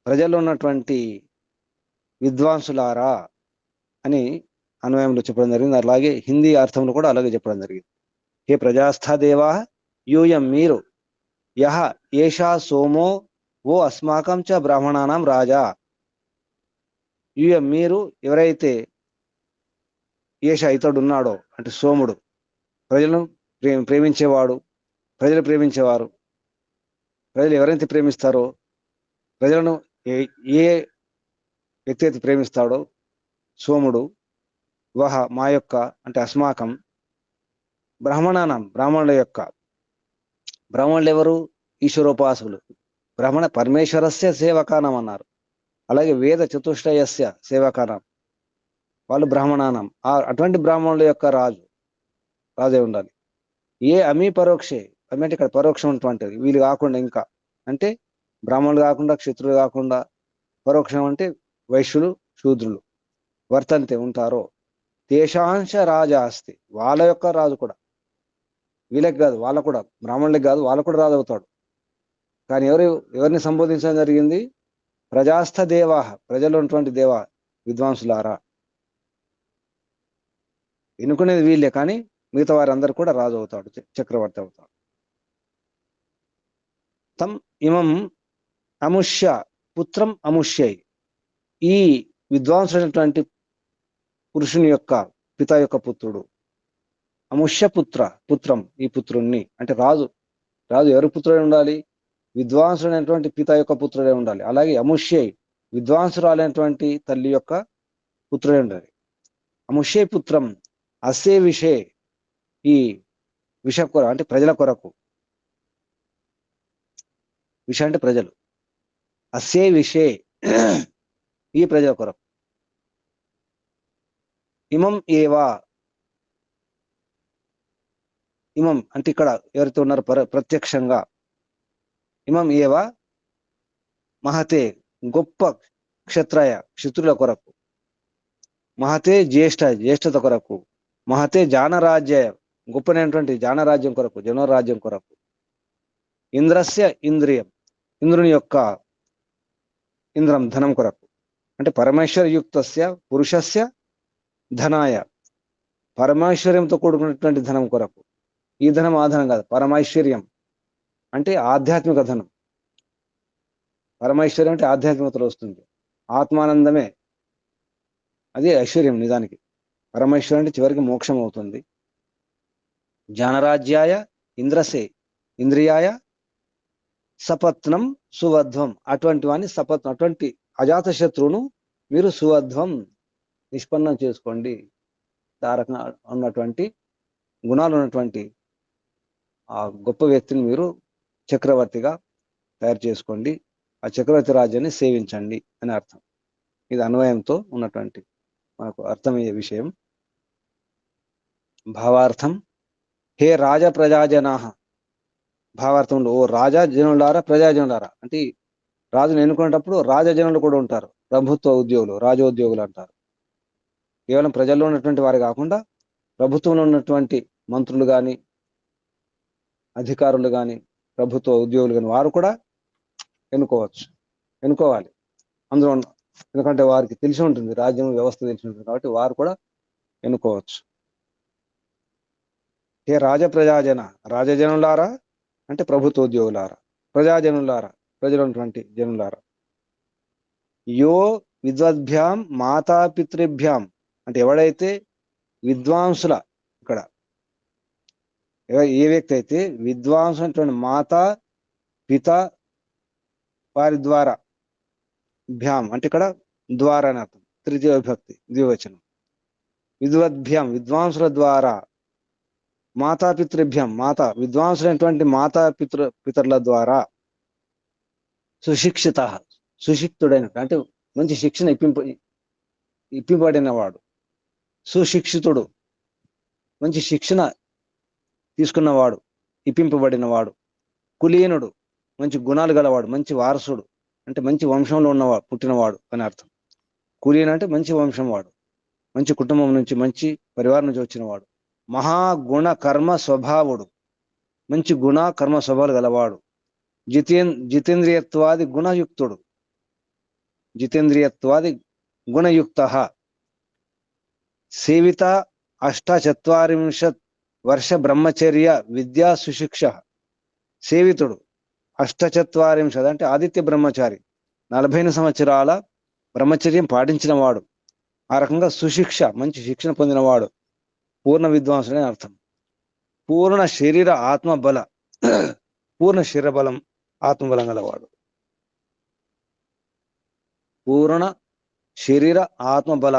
ప్రజల్లో ఉన్నటువంటి విద్వాంసులారా అని అన్వయంలో చెప్పడం జరిగింది. అలాగే హిందీ అర్థంలో కూడా అలాగే చెప్పడం జరిగింది. హే ప్రజాస్థ దేవాహ యూయం మీరు, యహ ఏషా సోమో ఓ అస్మాకం చ బ్రాహ్మణానాం రాజా. యూయం మీరు, ఎవరైతే ఏష ఇతడు ఉన్నాడో అంటే సోముడు, ప్రజలను ప్రేమించేవాడు, ప్రజలు ప్రేమించేవారు. ప్రజలు ఎవరైతే ప్రేమిస్తారో, ప్రజలను ఏ వ్యక్తి అయితే ప్రేమిస్తాడో సోముడు, వహ మా యొక్క అంటే అస్మాకం, బ్రాహ్మణానం బ్రాహ్మణుల యొక్క, బ్రాహ్మణులు ఎవరు? ఈశ్వరోపాసకులు. బ్రాహ్మణ పరమేశ్వరస్య సేవకానం అన్నారు. అలాగే వేద చతుష్టయస్య సేవకానం, వాళ్ళు బ్రాహ్మణానం. అటువంటి బ్రాహ్మణుల యొక్క రాజే ఉండాలి. ఏ అమీ పరోక్షే, అంటే ఇక్కడ పరోక్షం ఉన్నటువంటిది, వీళ్ళు కాకుండా ఇంకా అంటే బ్రాహ్మణులు కాకుండా, క్షత్రులు కాకుండా, పరోక్షం అంటే వైశ్యులు శూద్రులు వర్తంతే ఉంటారో, తేషాంశ రాజా అస్తి, వాళ్ళ యొక్క రాజు కూడా, వీళ్ళకి కాదు, వాళ్ళ కూడా, బ్రాహ్మణులకి కాదు, వాళ్ళకు కూడా రాజు అవుతాడు. కానీ ఎవరిని సంబోధించడం జరిగింది? ప్రజాస్థ దేవాహ, ప్రజలు ఉన్నటువంటి దేవా విద్వాంసులారా. ఎన్నుకునేది వీళ్ళే, కానీ మిగతా వారందరూ కూడా రాజు అవుతాడు, చక్రవర్తి అవుతాడు. తం ఇమం అముష్య పుత్రం అముష్యై, ఈ విద్వాంసుడైనటువంటి పురుషుని యొక్క పిత యొక్క పుత్రుడు, అముష్య పుత్రం, ఈ పుత్రుణ్ణి అంటే రాజు ఎవరి పుత్రుడే ఉండాలి? విద్వాంసుడైనటువంటి పిత యొక్క పుత్రుడే ఉండాలి. అలాగే అముష్యై, విద్వాంసురాలైనటువంటి తల్లి యొక్క పుత్రుడే ఉండాలి. అముష్యై పుత్రం అస్సే విషే, ఈ విష కొరకు అంటే ప్రజల కొరకు, విష అంటే ప్రజలు, అస్సే విషే ఈ ప్రజల కొరకు, ఇమం ఏవా, ఇమం అంటే ఇక్కడ ఎవరైతే ఉన్నారో ప్రత్యక్షంగా, ఇమం ఏవా మహతే గొప్ప క్షత్రుల కొరకు, మహతే జ్యేష్ఠత కొరకు, మహతే జానరాజ్య గొప్పనైనటువంటి జానరాజ్యం కొరకు, జనరాజ్యం కొరకు, ఇంద్రస్య ఇంద్రియం ఇంద్రుని యొక్క ఇంద్రం ధనం కొరకు, అంటే పరమేశ్వర యుక్తస్య పురుషస్య ధనాయ, పరమైశ్వర్యంతో కూడుకున్నటువంటి ధనం కొరకు. ఈ ధనం ఆ ధనం కాదు, పరమైశ్వర్యం అంటే ఆధ్యాత్మిక ధనం. పరమైశ్వర్యం అంటే ఆధ్యాత్మికతలో వస్తుంది, ఆత్మానందమే అది ఐశ్వర్యం. నిజానికి పరమైశ్వర్యం అంటే చివరికి మోక్షం అవుతుంది. జానరాజ్యాయ ఇంద్రసే ఇంద్రియాయ సపత్నం సువధ్వం, అటువంటి వాడిని సపత్నం, అటువంటి అజాత శత్రువును మీరు సువధ్వం నిష్పన్నం చేసుకోండి. తారకంగా ఉన్నటువంటి గుణాలు ఉన్నటువంటి ఆ గొప్ప వ్యక్తిని మీరు చక్రవర్తిగా తయారు చేసుకోండి, ఆ చక్రవర్తి రాజ్యాన్ని సేవించండి అని అర్థం. ఇది అన్వయంతో ఉన్నటువంటి మనకు అర్థమయ్యే విషయం. భావార్థం హే రాజ ప్రజాజనా, భావార్థంలో ఓ రాజా జనులారా ప్రజాజనులారా, అంటే రాజును ఎన్నుకునేటప్పుడు రాజజనులు కూడా ఉంటారు, ప్రభుత్వ ఉద్యోగులు రాజోద్యోగులు అంటారు. కేవలం ప్రజల్లో ఉన్నటువంటి వారు కాకుండా ప్రభుత్వంలో ఉన్నటువంటి మంత్రులు కానీ, అధికారులు కానీ, ప్రభుత్వ ఉద్యోగులు కానీ, వారు కూడా ఎన్నుకోవాలి అందులో. ఎందుకంటే వారికి తెలిసి ఉంటుంది, రాజ్యం వ్యవస్థ తెలిసి ఉంటుంది కాబట్టి వారు కూడా ఎన్నుకోవచ్చు. హే రాజప్రజాజన, రాజజనులారా అంటే ప్రభుత్వోద్యోగులారా, ప్రజాజనులారా ప్రజలటువంటి జనులారా, యో విద్వద్భ్యాం మాతాపితృభ్యాం అంటే ఎవడైతే విద్వాంసుల, ఇక్కడ ఏ వ్యక్తి అయితే విద్వాంసులైనటువంటి మాతా పిత వారి ద్వారా, భ్యాం అంటే ఇక్కడ ద్వారా అని అర్థం, తృతీయ విభక్తి ద్వివచనం, విద్వద్భ్యాం విద్వాంసుల ద్వారా, మాతాపితృభ్యాం విద్వాంసులైనటువంటి పితరుల ద్వారా, సుశిక్షిత సుశిక్తుడైన అంటే మంచి శిక్షణ ఇప్పింపబడిన వాడు, సుశిక్షితుడు మంచి శిక్షణ తీసుకున్నవాడు, ఇప్పింపబడినవాడు, కులీనుడు మంచి గుణాలు గలవాడు, మంచి వారసుడు అంటే మంచి వంశంలో ఉన్నవాడు, పుట్టినవాడు అని అర్థం. కులీన్ అంటే మంచి వంశం వాడు, మంచి కుటుంబం నుంచి, మంచి పరివారం నుంచి వచ్చినవాడు. మహాగుణ కర్మ స్వభావుడు మంచి గుణ కర్మ స్వభావాలు గలవాడు. జితేంద్రియత్వాది గుణయుక్తుడు, జితేంద్రియత్వాది గుణయుక్త. సేవిత 48 వర్ష బ్రహ్మచర్య విద్యా సుశిక్ష. సేవితుడు 48 అంటే ఆదిత్య బ్రహ్మచారి, 40 సంవత్సరాల బ్రహ్మచర్యం పాటించిన వాడు. ఆ రకంగా సుశిక్ష మంచి శిక్షణ పొందినవాడు, పూర్ణ విద్వాంసుడని అర్థం. పూర్ణ శరీర ఆత్మబల, పూర్ణ శరీరబలం ఆత్మబలం గలవాడు. పూర్ణ శరీర ఆత్మబల,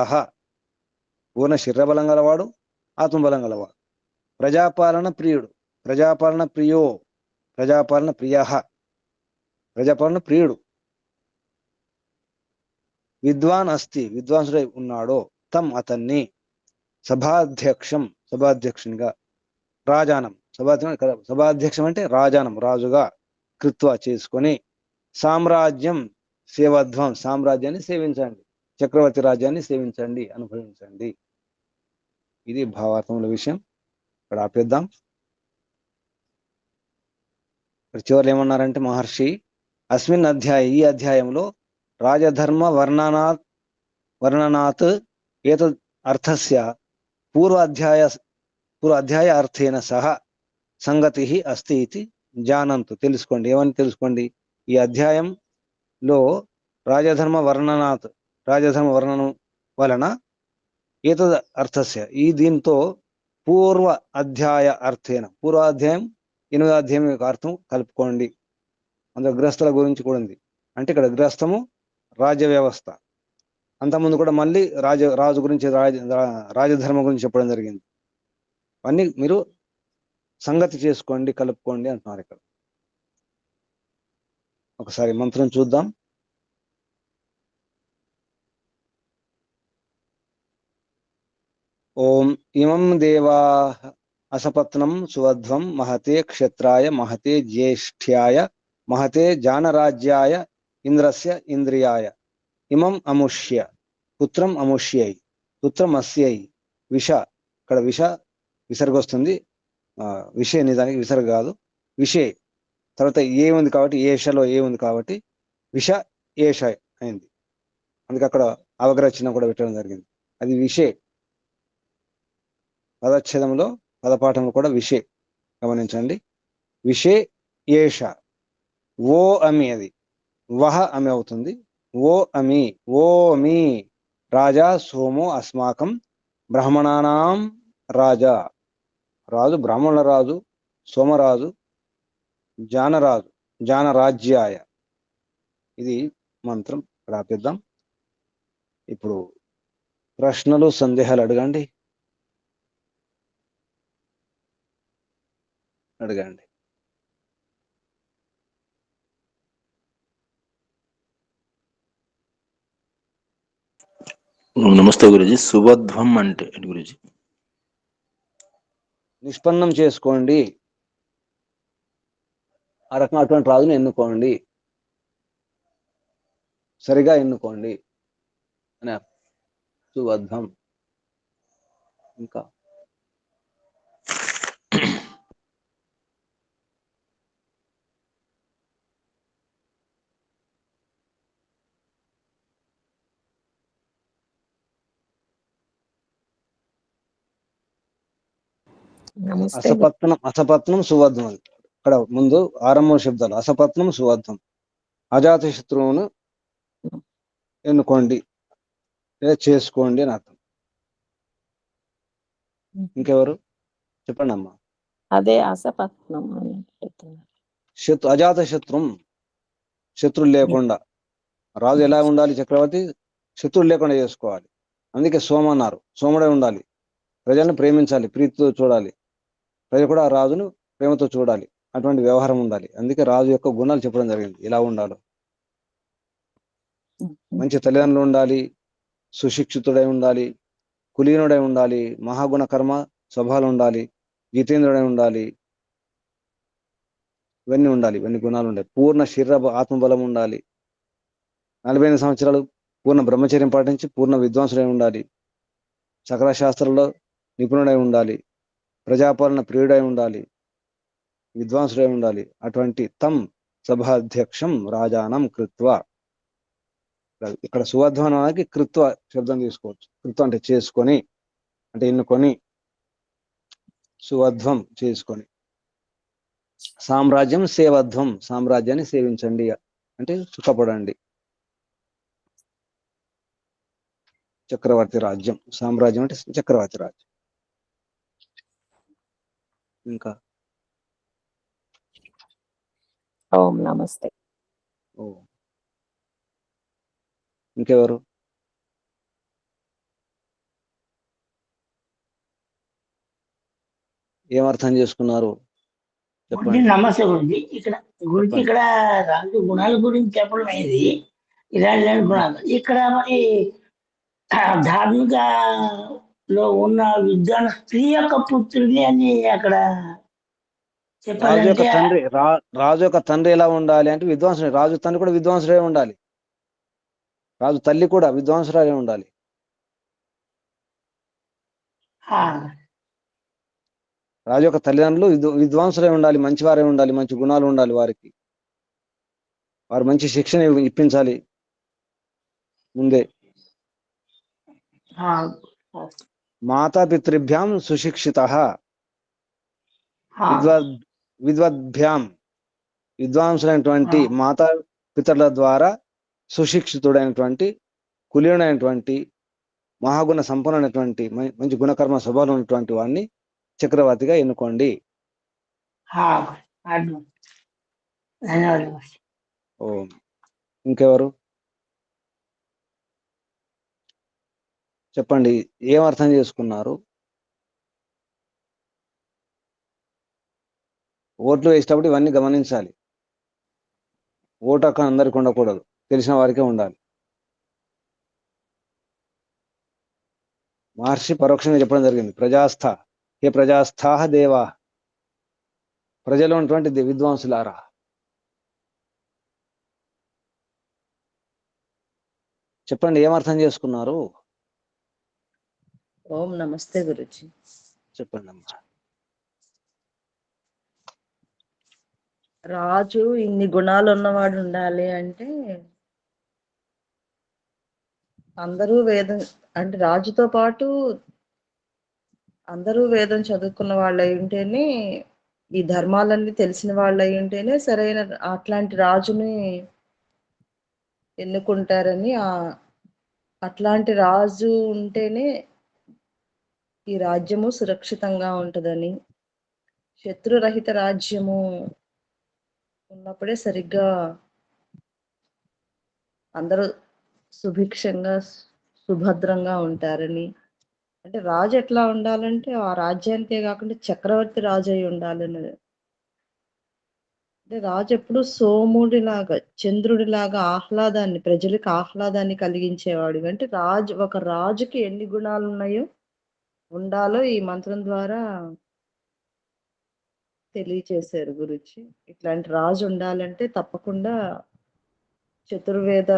పూర్ణ శరీరబలం గలవాడు, ఆత్మబలం గలవాడు. ప్రజాపాలన ప్రియుడు, ప్రజాపాలన ప్రియో, ప్రజాపాలన ప్రియ, ప్రజాపాలన ప్రియుడు. విద్వాన్ అస్తి విద్వాంసుడై ఉన్నాడో, తం అతన్ని, సభాధ్యక్షం సభాధ్యక్షునిగా, రాజానం సభాధ్యక్షం అంటే రాజానం రాజుగా, కృత్వ చేసుకొని, సామ్రాజ్యం సేవధ్వం సామ్రాజ్యాన్ని సేవించండి, చక్రవర్తి రాజ్యాన్ని సేవించండి, అనుభవించండి. ఇది భావార్థముల విషయం. ఇక్కడ ఆపేద్దాం. ఇక్కడ చివరి ఏమన్నారంటే మహర్షి, అస్మిన్ అధ్యాయ ఈ అధ్యాయంలో రాజధర్మ వర్ణనాత్ ఏతద్ అర్థస్య పూర్వ అధ్యాయ అర్థేన సహ సంగతి అస్తి ఇది జానంతు. తెలుసుకోండి. ఏమని తెలుసుకోండి? ఈ అధ్యాయంలో రాజధర్మ వర్ణనం వలన ఏతద్ అర్థస్య ఈ దీంతో పూర్వ అధ్యాయ అర్థేన, పూర్వాధ్యాయం 8వ అధ్యాయం యొక్క అర్థం కలుపుకోండి. అందులో గృహస్థుల గురించి కూడా ఉంది. అంటే ఇక్కడ గృహస్థము రాజ్య వ్యవస్థ, అంతకుముందు కూడా మళ్ళీ రాజు గురించి రాజధర్మ గురించి చెప్పడం జరిగింది. అన్ని మీరు సంగతి చేసుకోండి, కలుపుకోండి అంటున్నారు ఇక్కడ. ఒకసారి మంత్రం చూద్దాం. ఓం ఇమం దేవా అసపత్నం సువధ్వం మహతే క్షత్రాయ మహతే జ్యేష్ఠ్యాయ మహతే జానరాజ్యాయ ఇంద్రస్య ఇంద్రియాయ ఇమం అముష్య పుత్రం అముష్యై పుత్రం అస్యై విష. ఇక్కడ విసర్గ వస్తుంది. విషయ నిజానికి విసర్గ కాదు, విషే. తర్వాత ఏ ఉంది కాబట్టి ఏషలో ఏ ఉంది కాబట్టి విష ఏష అయింది. అందుకే అక్కడ అవగ్రహ చిహ్నం కూడా పెట్టడం జరిగింది. అది విషే. పదచ్ఛేదంలో పదపాఠంలో కూడా విషే గమనించండి. విషే ఏష. ఓ అమి, అది వహ అమి అవుతుంది. ఓ అమి, ఓ అమి రాజా సోమో అస్మాకం బ్రాహ్మణానాం రాజా. రాజు బ్రాహ్మణుల రాజు, సోమరాజు, జానరాజు, జానరాజ్యాయ. ఇది మంత్రం. రాపిద్దాం. ఇప్పుడు ప్రశ్నలు సందేహాలు అడగండి. నమస్తే గురుజీ. సుబధ్వం అంటే గురుజీ? నిష్పన్నం చేసుకోండి, ఆ రకంగా అటువంటి రాజును ఎన్నుకోండి, సరిగా ఎన్నుకోండి అని అర్థం. సుబద్ధం. ఇంకా నమస్తే అసపత్నం సువర్ధం. ఇక్కడ ముందు ఆరంభ శబ్దాలు అసపత్నం సువర్ధం. అజాత శత్రువును ఎన్నుకోండి లేదా చేసుకోండి అని అర్థం. ఇంకెవరు చెప్పండి అమ్మా. అదే అసపత్నం అని చెప్తున్నారు. అజాత శత్రువు లేకుండా. రాజు ఎలా ఉండాలి? చక్రవర్తి శత్రువులు లేకుండా చేసుకోవాలి. అందుకే సోమ అన్నారు. సోముడే ఉండాలి. ప్రజలను ప్రేమించాలి, ప్రీతితో చూడాలి. ప్రజలు కూడా ఆ రాజును ప్రేమతో చూడాలి. అటువంటి వ్యవహారం ఉండాలి. అందుకే రాజు యొక్క గుణాలు చెప్పడం జరిగింది, ఎలా ఉండాలో. మంచి తల్లిదండ్రులు ఉండాలి, సుశిక్షితుడై ఉండాలి, కులీనుడై ఉండాలి, మహాగుణ కర్మ స్వభావాలు ఉండాలి, జితేంద్రుడై ఉండాలి. ఇవన్నీ ఉండాలి. ఇవన్నీ గుణాలు ఉండాలి. పూర్ణ శరీర ఆత్మబలం ఉండాలి. 48 సంవత్సరాలు పూర్ణ బ్రహ్మచర్యం పాటించి పూర్ణ విద్వాంసుడై ఉండాలి. సకల శాస్త్రంలో నిపుణుడై ఉండాలి. ప్రజాపాలన ప్రియుడై ఉండాలి. విద్వాంసుడై ఉండాలి. అటువంటి తం సభాధ్యక్షం రాజానం కృత్వ. ఇక్కడ సువర్ధమానానికి కృత్వ శబ్దం తీసుకోవచ్చు. కృత్వ అంటే చేసుకొని, అంటే ఎన్నుకొని, సువర్ధ్వం చేసుకొని. సామ్రాజ్యం సేవధ్వం. సామ్రాజ్యాన్ని సేవించండి అంటే సుఖపడండి. చక్రవర్తి రాజ్యం. సామ్రాజ్యం అంటే చక్రవర్తి రాజ్యం. ఇంకా ఓం నమస్తే. ఇంకెవరు? ఏమర్థం చేసుకున్నారు చెప్పండి. నమస్తే గురించి. ఇక్కడ రాజు గుణాల గురించి చెప్పడం అయింది. ఇలాంటి గుణాలు ఇక్కడ మరి ధార్మికలో ఉన్న విద్వాన్ స్త్రీ యొక్క పుత్రుడి అని అక్కడ చెప్పాలంటే రాజు యొక్క తండ్రి ఎలా ఉండాలి అంటే విద్వాంసుడే. రాజు తండ్రి కూడా విద్వాంసుడే ఉండాలి. రాజు తల్లి కూడా విద్వాంసురాలే ఉండాలి. రాజు యొక్క తల్లిదండ్రులు విద్వాంసులై ఉండాలి, మంచివారే ఉండాలి, మంచి గుణాలు ఉండాలి వారికి. వారు మంచి శిక్షణ ఇప్పించాలి ముందే. మాతాపితృభ్యాం సుశిక్షిత, విద్వద్భ్యాం విద్వాంసులైనటువంటి మాతా పితరుల ద్వారా సుశిక్షితుడైనటువంటి, కులీనుడైనటువంటి, మహాగుణ సంపన్నుడైనటువంటి, మంచి గుణకర్మ స్వభావం ఉన్నటువంటి వాడిని చక్రవర్తిగా ఎన్నుకోండి. ఓ ఇంకెవరు చెప్పండి, ఏం అర్థం చేసుకున్నారు? ఓట్లు వేసేటప్పుడు ఇవన్నీ గమనించాలి. ఓటు హక్కు అందరికి ఉండకూడదు, తెలిసిన వారికే ఉండాలి. మహర్షి పరోక్షంగా చెప్పడం జరిగింది, ప్రజాస్థ హే ప్రజాస్థాహ దేవా, ప్రజలు ఉన్నటువంటి విద్వాంసులారా. చెప్పండి, ఏం అర్థం చేసుకున్నారు? ఓం నమస్తే గురుజీ. చెప్పండి అమ్మా. రాజు ఇన్ని గుణాలు ఉన్నవాడు ఉండాలి అంటే అందరూ వేదం అంటే రాజుతో పాటు అందరూ వేదం చదువుకున్న వాళ్ళు అయి ఉంటేనే, ఈ ధర్మాలన్నీ తెలిసిన వాళ్ళు అయి ఉంటేనే సరైన అట్లాంటి రాజుని ఎన్నుకుంటారని, అట్లాంటి రాజు ఉంటేనే ఈ రాజ్యము సురక్షితంగా ఉంటుందని, శత్రురహిత రాజ్యము ఉన్నప్పుడే సరిగ్గా అందరూ సుభిక్షంగా సుభద్రంగా ఉంటారని. అంటే రాజు ఎట్లా ఉండాలంటే ఆ రాజ్యానికే కాకుండా చక్రవర్తి రాజు అయి ఉండాలని. అంటే రాజు ఎప్పుడు సోముడిలాగా, చంద్రుడిలాగా ఆహ్లాదాన్ని, ప్రజలకు ఆహ్లాదాన్ని కలిగించేవాడు. అంటే ఒక రాజుకి ఎన్ని గుణాలు ఉండాలో ఈ మంత్రం ద్వారా తెలియచేశారు గురుజీ. ఇట్లాంటి రాజు ఉండాలంటే తప్పకుండా చతుర్వేద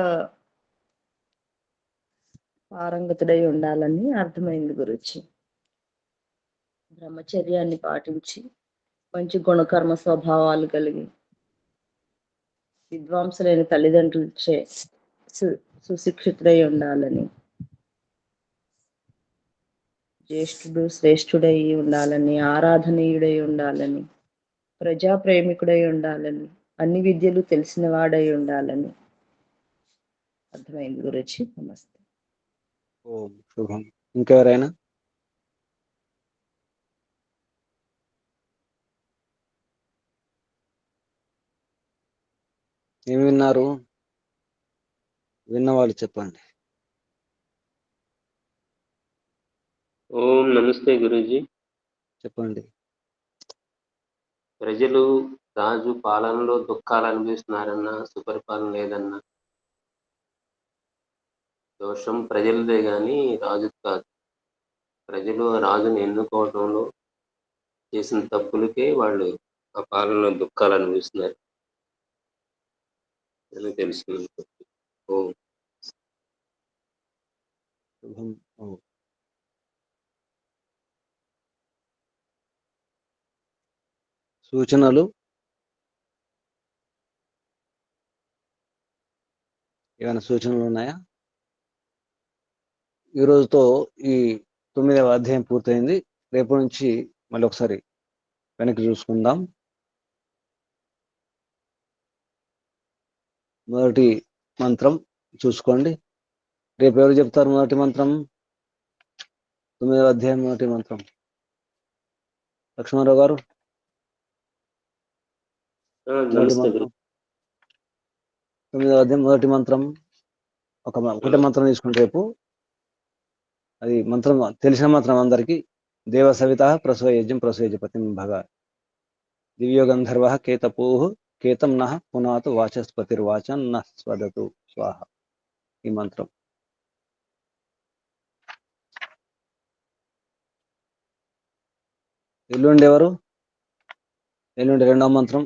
పారంగతుడై ఉండాలని అర్థమైంది గురుజీ. బ్రహ్మచర్యాన్ని పాటించి మంచి గుణకర్మ స్వభావాలు కలిగి విద్వాంసులైన తల్లిదండ్రులచే సుశిక్షితుడై ఉండాలని, జ్యేష్ఠుడు శ్రేష్ఠుడై ఉండాలని, ఆరాధనీయుడై ఉండాలని, ప్రజాప్రేమికుడై ఉండాలని, అన్ని విద్యలు తెలిసిన వాడై ఉండాలని. అర్థమైంది గురుజీ. నమస్తే. ఓం శుభం. ఇంకెవరైనా? ఏమి విన్నారు? విన్నవాళ్ళు చెప్పండి. ఓం నమస్తే గురూజీ. చెప్పండి. ప్రజలు రాజు పాలనలో దుఃఖాలు అనుభవిస్తున్నారన్నా, సుపరిపాలన లేదన్నా దోషం ప్రజలదే గాని రాజు కాదు. ప్రజలు ఆ రాజుని ఎన్నుకోవడంలో చేసిన తప్పులకే వాళ్ళు ఆ పాలనలో దుఃఖాలు అనుభవిస్తున్నారు అని తెలుసుకున్నాను. ఓం శుభం. ఓం. సూచనలు ఏమైనా సూచనలు ఉన్నాయా? ఈ రోజుతో ఈ 9వ అధ్యాయం పూర్తయింది. రేపు నుంచి మళ్ళీ ఒకసారి వెనక్కి చూసుకుందాం. మొదటి మంత్రం చూసుకోండి. రేపు ఎవరు చెప్తారు మొదటి మంత్రం? 9వ అధ్యాయం మొదటి మంత్రం లక్ష్మణరావు గారు. మొదటి నమస్తే మంత్రం గురు. 9వ అధ్యాయం మొదటి మంత్రం ఒకటే మంత్రం తీసుకుంటే రేపు అది మంత్రం తెలిసిన మంత్రం అందరికి. దేవ సవిత ప్రసవయజ్ఞం ప్రసవయజపతిం భగ దివ్యో గంధర్వ కేతపూ కేతం నః పునాతు వాచస్పతిర్వాచం నః స్వదతు స్వాహ. ఈ మంత్రం ఎల్లుండి ఎవరు? ఎల్లుండి రెండవ మంత్రం,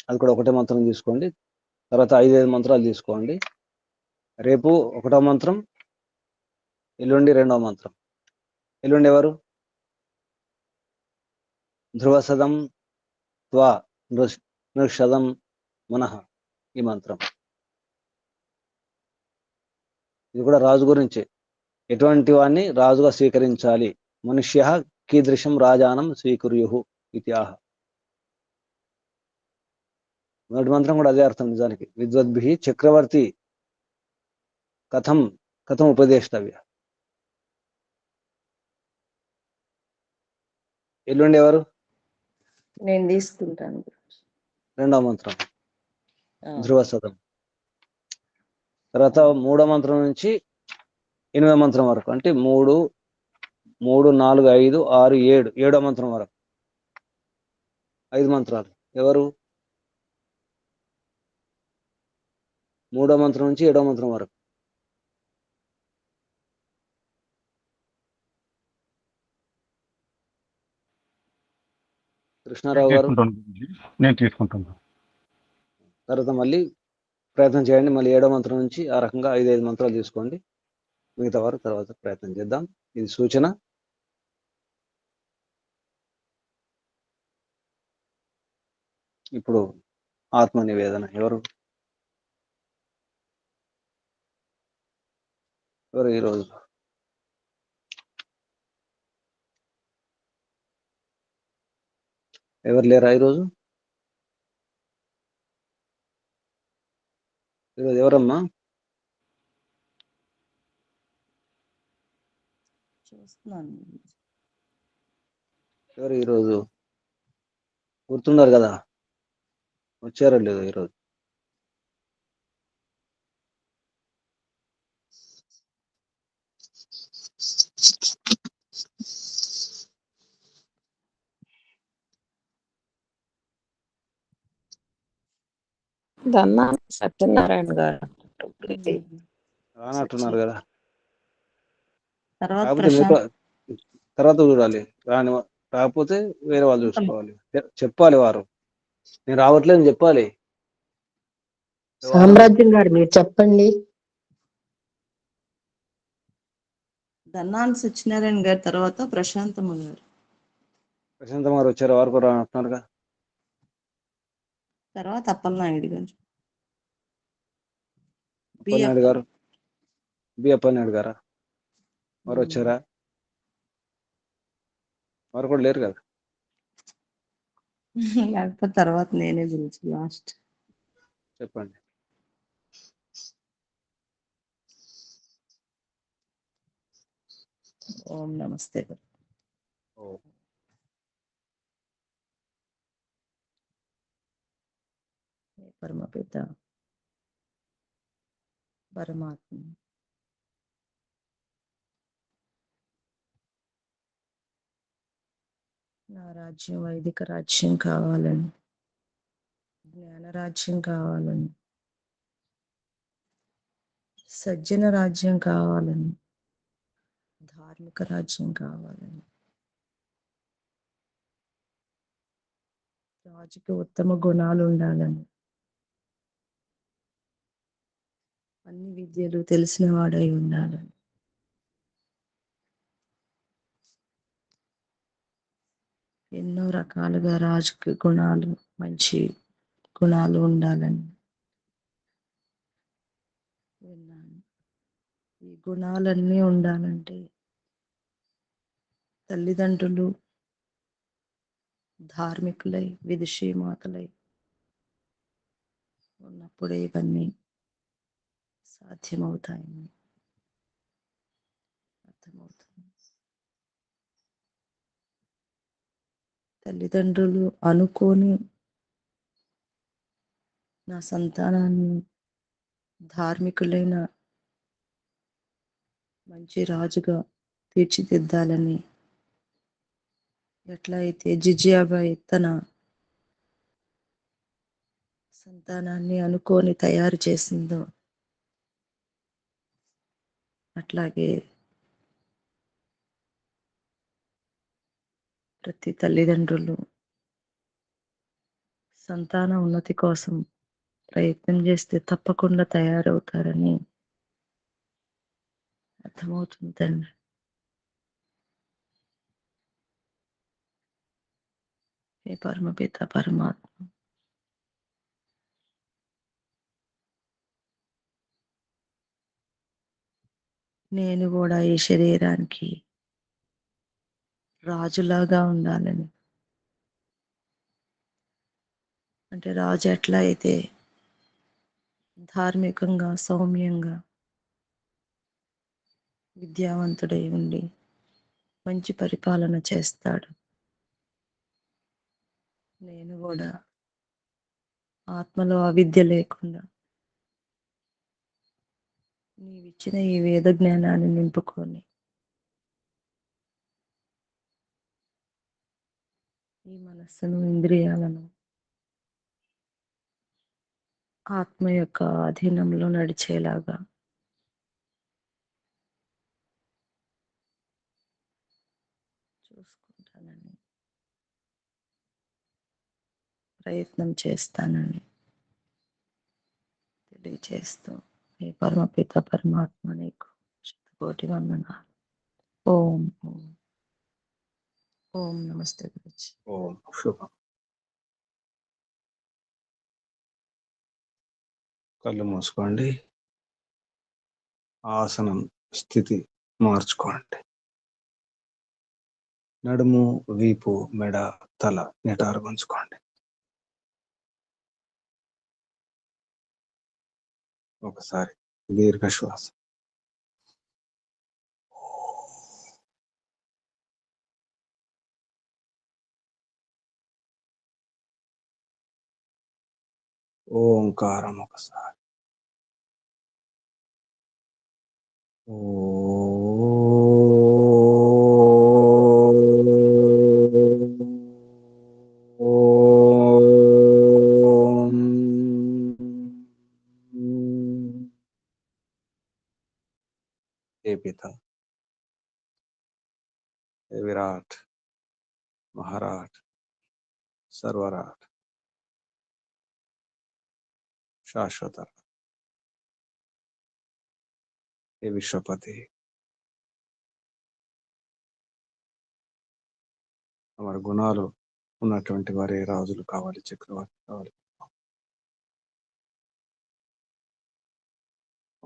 అది కూడా ఒకటే మంత్రం తీసుకోండి. తర్వాత 5 మంత్రాలు తీసుకోండి. రేపు ఒకటో మంత్రం, ఎల్లుండి రెండవ మంత్రం. ఎల్లుండి ఎవరు? ధ్రువసదం త్వా నృషదం మనః. ఈ మంత్రం ఇది కూడా రాజు గురించి. ఎటువంటి వాణ్ణి రాజుగా స్వీకరించాలి? మనుష్య కీదృశం రాజానం స్వీకుర్యు ఇత్యాహ. మొదటి మంత్రం కూడా అదే అర్థం నిజానికి. విద్వద్భి చక్రవర్తి కథం కథం ఉపదేష్టవ్య. ఎల్లుండి ఎవరు? నేను తీసుకుంటాను. రెండవ మంత్రం ఆ, ధ్రువసదం. తర్వాత మూడో మంత్రం నుంచి 8వ మంత్రం వరకు, అంటే 3, 4, 5, 6, 7, 7వ మంత్రం వరకు 5 మంత్రాలు. ఎవరు? 3వ మంత్రం నుంచి 7వ మంత్రం వరకు. కృష్ణారావు గారు. నేను తీసుకుంటాను. తర్వాత మళ్ళీ ప్రయత్నం చేయండి. మళ్ళీ 7వ మంత్రం నుంచి ఆ రకంగా 5 మంత్రాలు తీసుకోండి. మిగతా వారు తర్వాత ప్రయత్నం చేద్దాం. ఇది సూచన. ఇప్పుడు ఆత్మ నివేదన. ఎవరు ఈరోజు? ఎవరు లేరా ఈరోజు? ఈరోజు ఎవరమ్మా? చూస్తున్నాను. ఎవరు ఈరోజు? గుర్తున్నారు కదా? వచ్చారో లేదో ఈరోజు? దన్నా సత్యనారాయణ గారు రానట్టున్నారు కదా? తర్వాత కాకపోతే మీకు ప్రశాంత్ తర్వాత చూడాలి. రాకపోతే వేరే వాళ్ళు చూసుకోవాలి. చెప్పాలి వారు, నేను రావట్లేదు చెప్పాలి. సామ్రాజ్యం గారు మీరు చెప్పండి. దన్నాన్ సత్యనారాయణ గారి తర్వాత ప్రశాంతమ్మ గారు. ప్రశాంత్ గారు వచ్చారు, వారు కూడా రానట్టున్నారుగా. తర్వాత అప్పలనాయుడు గారు. అప్పలనాయుడు గారు. బి అప్పలనాయుడు గారా? వారు వచ్చారా? వారు కూడా లేరు కదా. లేకపోతే తర్వాత నేనే గురించి లాస్ట్. చెప్పండి. ఓం నమస్తే. ఓ పరమపిత పరమాత్మ నా రాజ్యం వైదిక రాజ్యం కావాలని, జ్ఞాన రాజ్యం కావాలని, సజ్జన రాజ్యం కావాలని, ధార్మిక రాజ్యం కావాలని, రాజుకి ఉత్తమ గుణాలు ఉండాలని, అన్ని విద్యలు తెలిసిన వాడై ఉండాలని, ఎన్నో రకాలుగా రాజుకి గుణాలు, మంచి గుణాలు ఉండాలని విన్నాను. ఈ గుణాలన్నీ ఉండాలంటే తల్లిదండ్రులు ధార్మికులై విదుషీమాతలై ఉన్నప్పుడే ఇవన్నీ సాధ్యమవుతాయని అర్థమవుతుంది. తల్లిదండ్రులు అనుకోని నా సంతానాన్ని ధార్మికులైన మంచి రాజుగా తీర్చిదిద్దాలని ఎట్లా అయితే జిజియాబాయి తన సంతానాన్ని అనుకోని తయారు చేసిందో అట్లాగే ప్రతి తల్లిదండ్రులు సంతాన ఉన్నతి కోసం ప్రయత్నం చేస్తే తప్పకుండా తయారవుతారని అర్థమవుతుంది తండ్రి. ఏ పరమపిత పరమాత్మ నేను కూడా ఈ శరీరానికి రాజులాగా ఉండాలని, అంటే రాజు ఎట్లా అయితే ధార్మికంగా సౌమ్యంగా విద్యావంతుడై ఉండి మంచి పరిపాలన చేస్తాడు, నేను కూడా ఆత్మలో అవిద్య లేకుండా నీవిచ్చిన ఈ వేద జ్ఞానాన్ని నింపుకొని ఈ మనస్సును ఇంద్రియాలను ఆత్మ యొక్క అధీనంలో నడిచేలాగా చూసుకుంటానని, ప్రయత్నం చేస్తానని తెలియచేస్తూ ఈ పరమపిత పరమాత్మ నీకు శతకోటి వందనాలు. ఓం ఓం ఓం నమస్తే గురుజీ. ఓం శుభం. కళ్ళు మూసుకోండి. ఆసనం స్థితి మార్చుకోండి. నడుము, వీపు, మెడ, తల నిటారుగా ఉంచుకోండి. ఒకసారి దీర్ఘ శ్వాస. ఓంకారం ఒకసారి. हे पिता, हे विराट, महाराज, सर्वराट, शाश्वत, हे विश्वपति, हमारे గుణాలు ఉన్నటువంటి వారే రాజులు కావాలి, చక్రవర్తి కావాలి.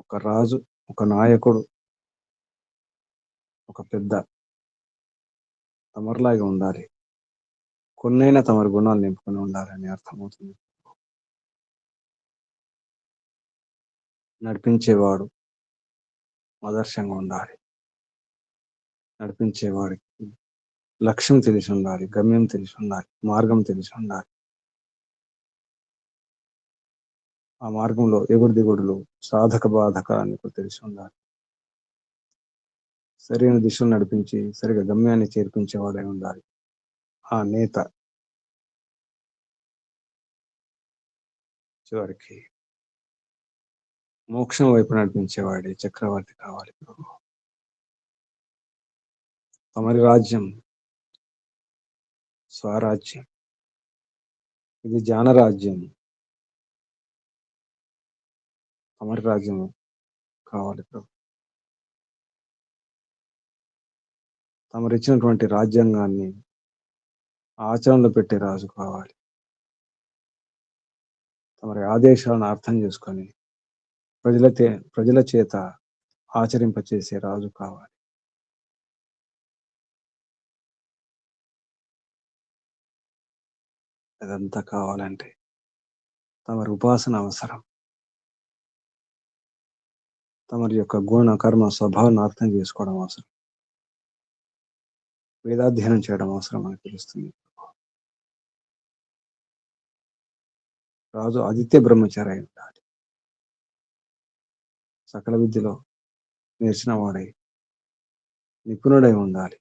ఒక రాజు, ఒక నాయకుడు, ఒక పెద్ద తమరిలాగే ఉండాలి, కొన్నైనా తమరి గుణాలు నింపుకొని ఉండాలని అర్థమవుతుంది. నడిపించేవాడు ఆదర్శంగా ఉండాలి. నడిపించేవాడికి లక్ష్యం తెలిసి ఉండాలి, గమ్యం తెలిసి ఉండాలి, మార్గం తెలిసి ఉండాలి. ఆ మార్గంలో ఎగుడు దిగుడులు, సాధక బాధకాన్ని తెలిసి ఉండాలి. సరైన దిశను నడిపించి సరిగా గమ్యాన్ని చేర్పించేవాడై ఉండాలి. ఆ నేత చివరికి మోక్షం వైపు నడిపించేవాడే చక్రవర్తి కావాలి ప్రభు. తమరి రాజ్యం స్వరాజ్యం, ఇది జానరాజ్యం. తమరి రాజ్యం కావాలి ప్రభు. తమరిచ్చినటువంటి రాజ్యాంగాన్ని ఆచరణలో పెట్టే రాజు కావాలి. తమరి ఆదేశాలను అర్థం చేసుకొని ప్రజల చేత ఆచరింపచేసే రాజు కావాలి. అదంతా కావాలంటే తమరి ఉపాసన అవసరం. తమరి యొక్క గుణ కర్మ స్వభావాన్ని అర్థం చేసుకోవడం అవసరం. వేదాధ్యయనం చేయడం అవసరం అని తెలుస్తుంది. రాజు ఆదిత్య బ్రహ్మచారి అయి ఉండాలి. సకల విద్యలో నేర్చిన వాడై నిపుణుడై ఉండాలి.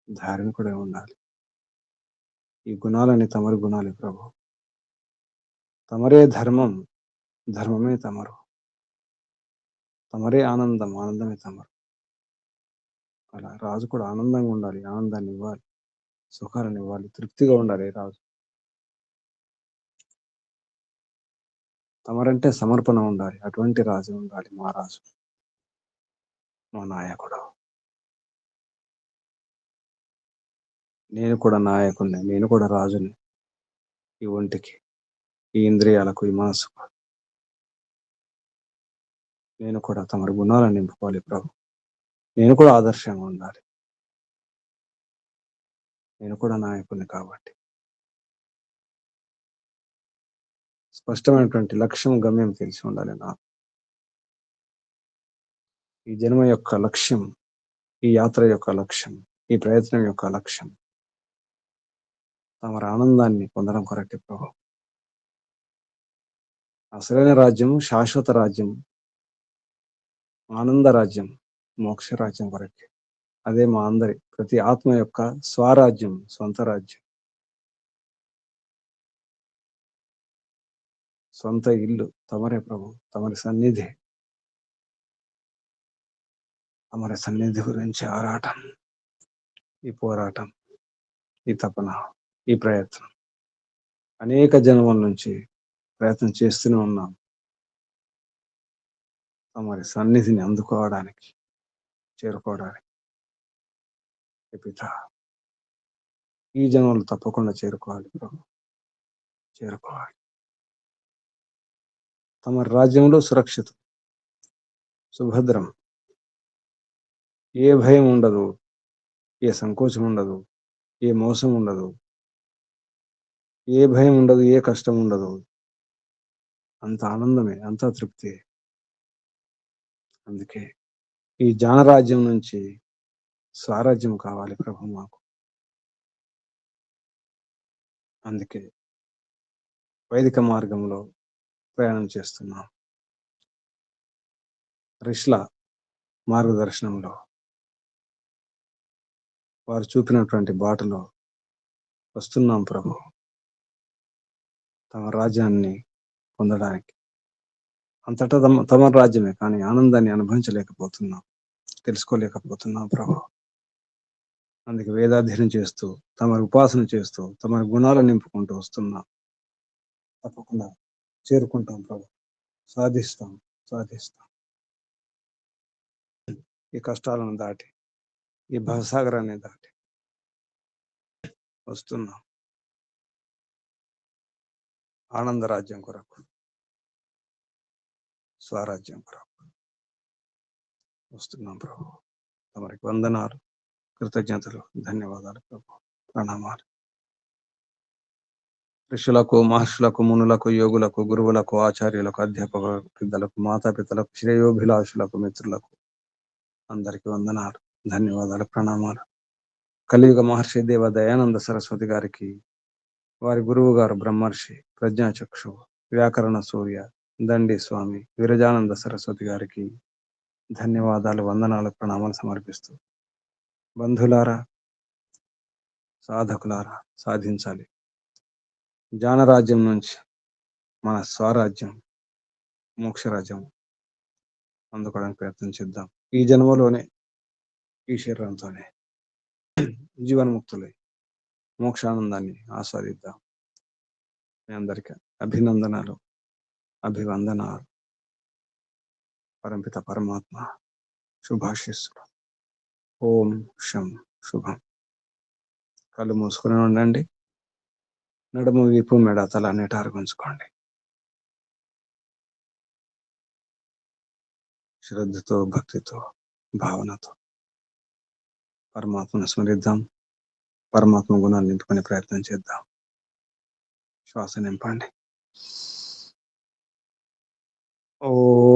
ధార్మికుడై ఉండాలి. ఈ గుణాలని తమరి గుణాలే ప్రభు. తమరే ధర్మం, ధర్మమే తమరు. తమరే ఆనందం, ఆనందమే తమరు. అలా రాజు కూడా ఆనందంగా ఉండాలి, ఆనందాన్ని ఇవ్వాలి, సుఖాలను ఇవ్వాలి, తృప్తిగా ఉండాలి రాజు. తమరంటే సమర్పణ ఉండాలి. అటువంటి రాజు ఉండాలి మా రాజు, మా నాయకుడు. నేను కూడా నాయకుడిని, నేను కూడా రాజుని. ఈ ఒంటికి, ఈ ఇంద్రియాలకు, ఈ మనసుకు నేను కూడా తమరి గుణాలను నింపుకోవాలి ప్రభు. నేను కూడా ఆదర్శంగా ఉండాలి. నేను కూడా నాయకుడిని కాబట్టి స్పష్టమైనటువంటి లక్ష్యం, గమ్యం తెలిసి ఉండాలి నాకు. ఈ జన్మ యొక్క లక్ష్యం, ఈ యాత్ర యొక్క లక్ష్యం, ఈ ప్రయత్నం యొక్క లక్ష్యం తమరి ఆనందాన్ని పొందడం కొరకే ప్రభు. అసలైన రాజ్యం, శాశ్వత రాజ్యం, ఆనంద రాజ్యం, మోక్ష రాజ్యం కొరకే. అదే మా అందరి ప్రతి ఆత్మ యొక్క స్వరాజ్యం, సొంత రాజ్యం, సొంత ఇల్లు తమరే ప్రభు. తమరి సన్నిధి, తమరి సన్నిధి గురించి ఆరాటం, ఈ పోరాటం, ఈ తపన, ఈ ప్రయత్నం అనేక జన్మల నుంచి ప్రయత్నం చేస్తూనే ఉన్నాం. తమరి సన్నిధిని అందుకోవడానికి, చేరుకోవడానికి పిత ఈ జన్మలు తప్పకుండా చేరుకోవాలి ప్రభు. చేరుకోవాలి. తమరి రాజ్యంలో సురక్షితం, సుభద్రం, ఏ భయం ఉండదు, ఏ సంకోచం ఉండదు, ఏ మోసం ఉండదు, ఏ భయం ఉండదు, ఏ కష్టం ఉండదు. అంత ఆనందమే, అంత తృప్తి. అందుకే ఈ జానరాజ్యం నుంచి స్వరాజ్యం కావాలి ప్రభు మాకు. అందుకే వైదిక మార్గంలో ప్రయాణం చేస్తున్నాం. రిష్ల మార్గదర్శనంలో వారు చూపినటువంటి బాటలో వస్తున్నాం ప్రభు. తమ రాజ్యాన్ని పొందడానికి. అంతటా తమ రాజ్యమే, కానీ ఆనందాన్ని అనుభవించలేకపోతున్నాం, తెలుసుకోలేకపోతున్నాం ప్రభు. అందుకే వేదాధ్యయనం చేస్తూ, తమ ఉపాసన చేస్తూ, తమ గుణాలను నింపుకుంటూ వస్తున్నాం. తప్పకుండా చేరుకుంటాం ప్రభు. సాధిస్తాం. ఈ కష్టాలను దాటి, ఈ భవసాగరాన్ని దాటి వస్తున్నాం ఆనంద రాజ్యం కొరకు, స్వరాజ్యం కొరకు వస్తున్నాం ప్రభు. తమరికి వందనాలు. కృతజ్ఞతలు, ధన్యవాదాలు ప్రభు. ప్రణామాలు. ఋషులకు, మహర్షులకు, మునులకు, యోగులకు, గురువులకు, ఆచార్యులకు, అధ్యాపక పెద్దలకు, మాతాపితలకు, శ్రేయోభిలాషులకు, మిత్రులకు అందరికీ వందనాలు, ధన్యవాదాలు, ప్రణామాలు. కలియుగ మహర్షి దేవ దయానంద సరస్వతి గారికి, వారి గురువు గారు బ్రహ్మర్షి ప్రజ్ఞాచక్షు వ్యాకరణ సూర్య దండి స్వామి విరజానంద సరస్వతి గారికి ధన్యవాదాలు, వందనాలు, ప్రణామాలు సమర్పిస్తూ, బంధులారా, సాధకులారా, సాధించాలి. జానరాజ్యం నుంచి మన స్వరాజ్యం, మోక్షరాజ్యం అందుకోవడానికి ప్రయత్నం చేద్దాం. ఈ జన్మలోనే, ఈ శరీరంతోనే జీవన్ముక్తులై మోక్షానందాన్ని ఆస్వాదిద్దాం. మీ అందరికీ అభినందనాలు, అభివందనాలు. పరంపిత పరమాత్మ శుభాశిస్సులు. ఓం శం శుభం. కళ్ళు మూసుకుని ఉండండి. నడుము, వీపు, మెడ, తల నిటారుగా ఉంచుకోండి. శ్రద్ధతో, భక్తితో, భావనతో పరమాత్మను స్మరిద్దాం. పరమాత్మ గుణాన్ని నింపుకునే ప్రయత్నం చేద్దాం. శ్వాస నింపండి. ఓ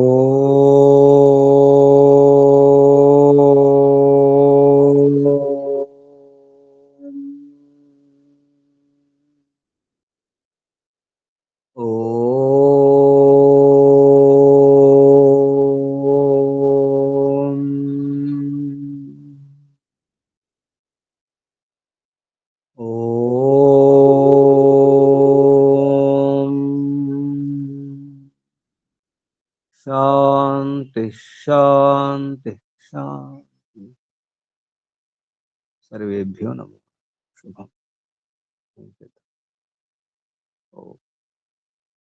శాంతి శాంతి శాంతి. సర్వేభ్యో నమః. శుభం. ఓం.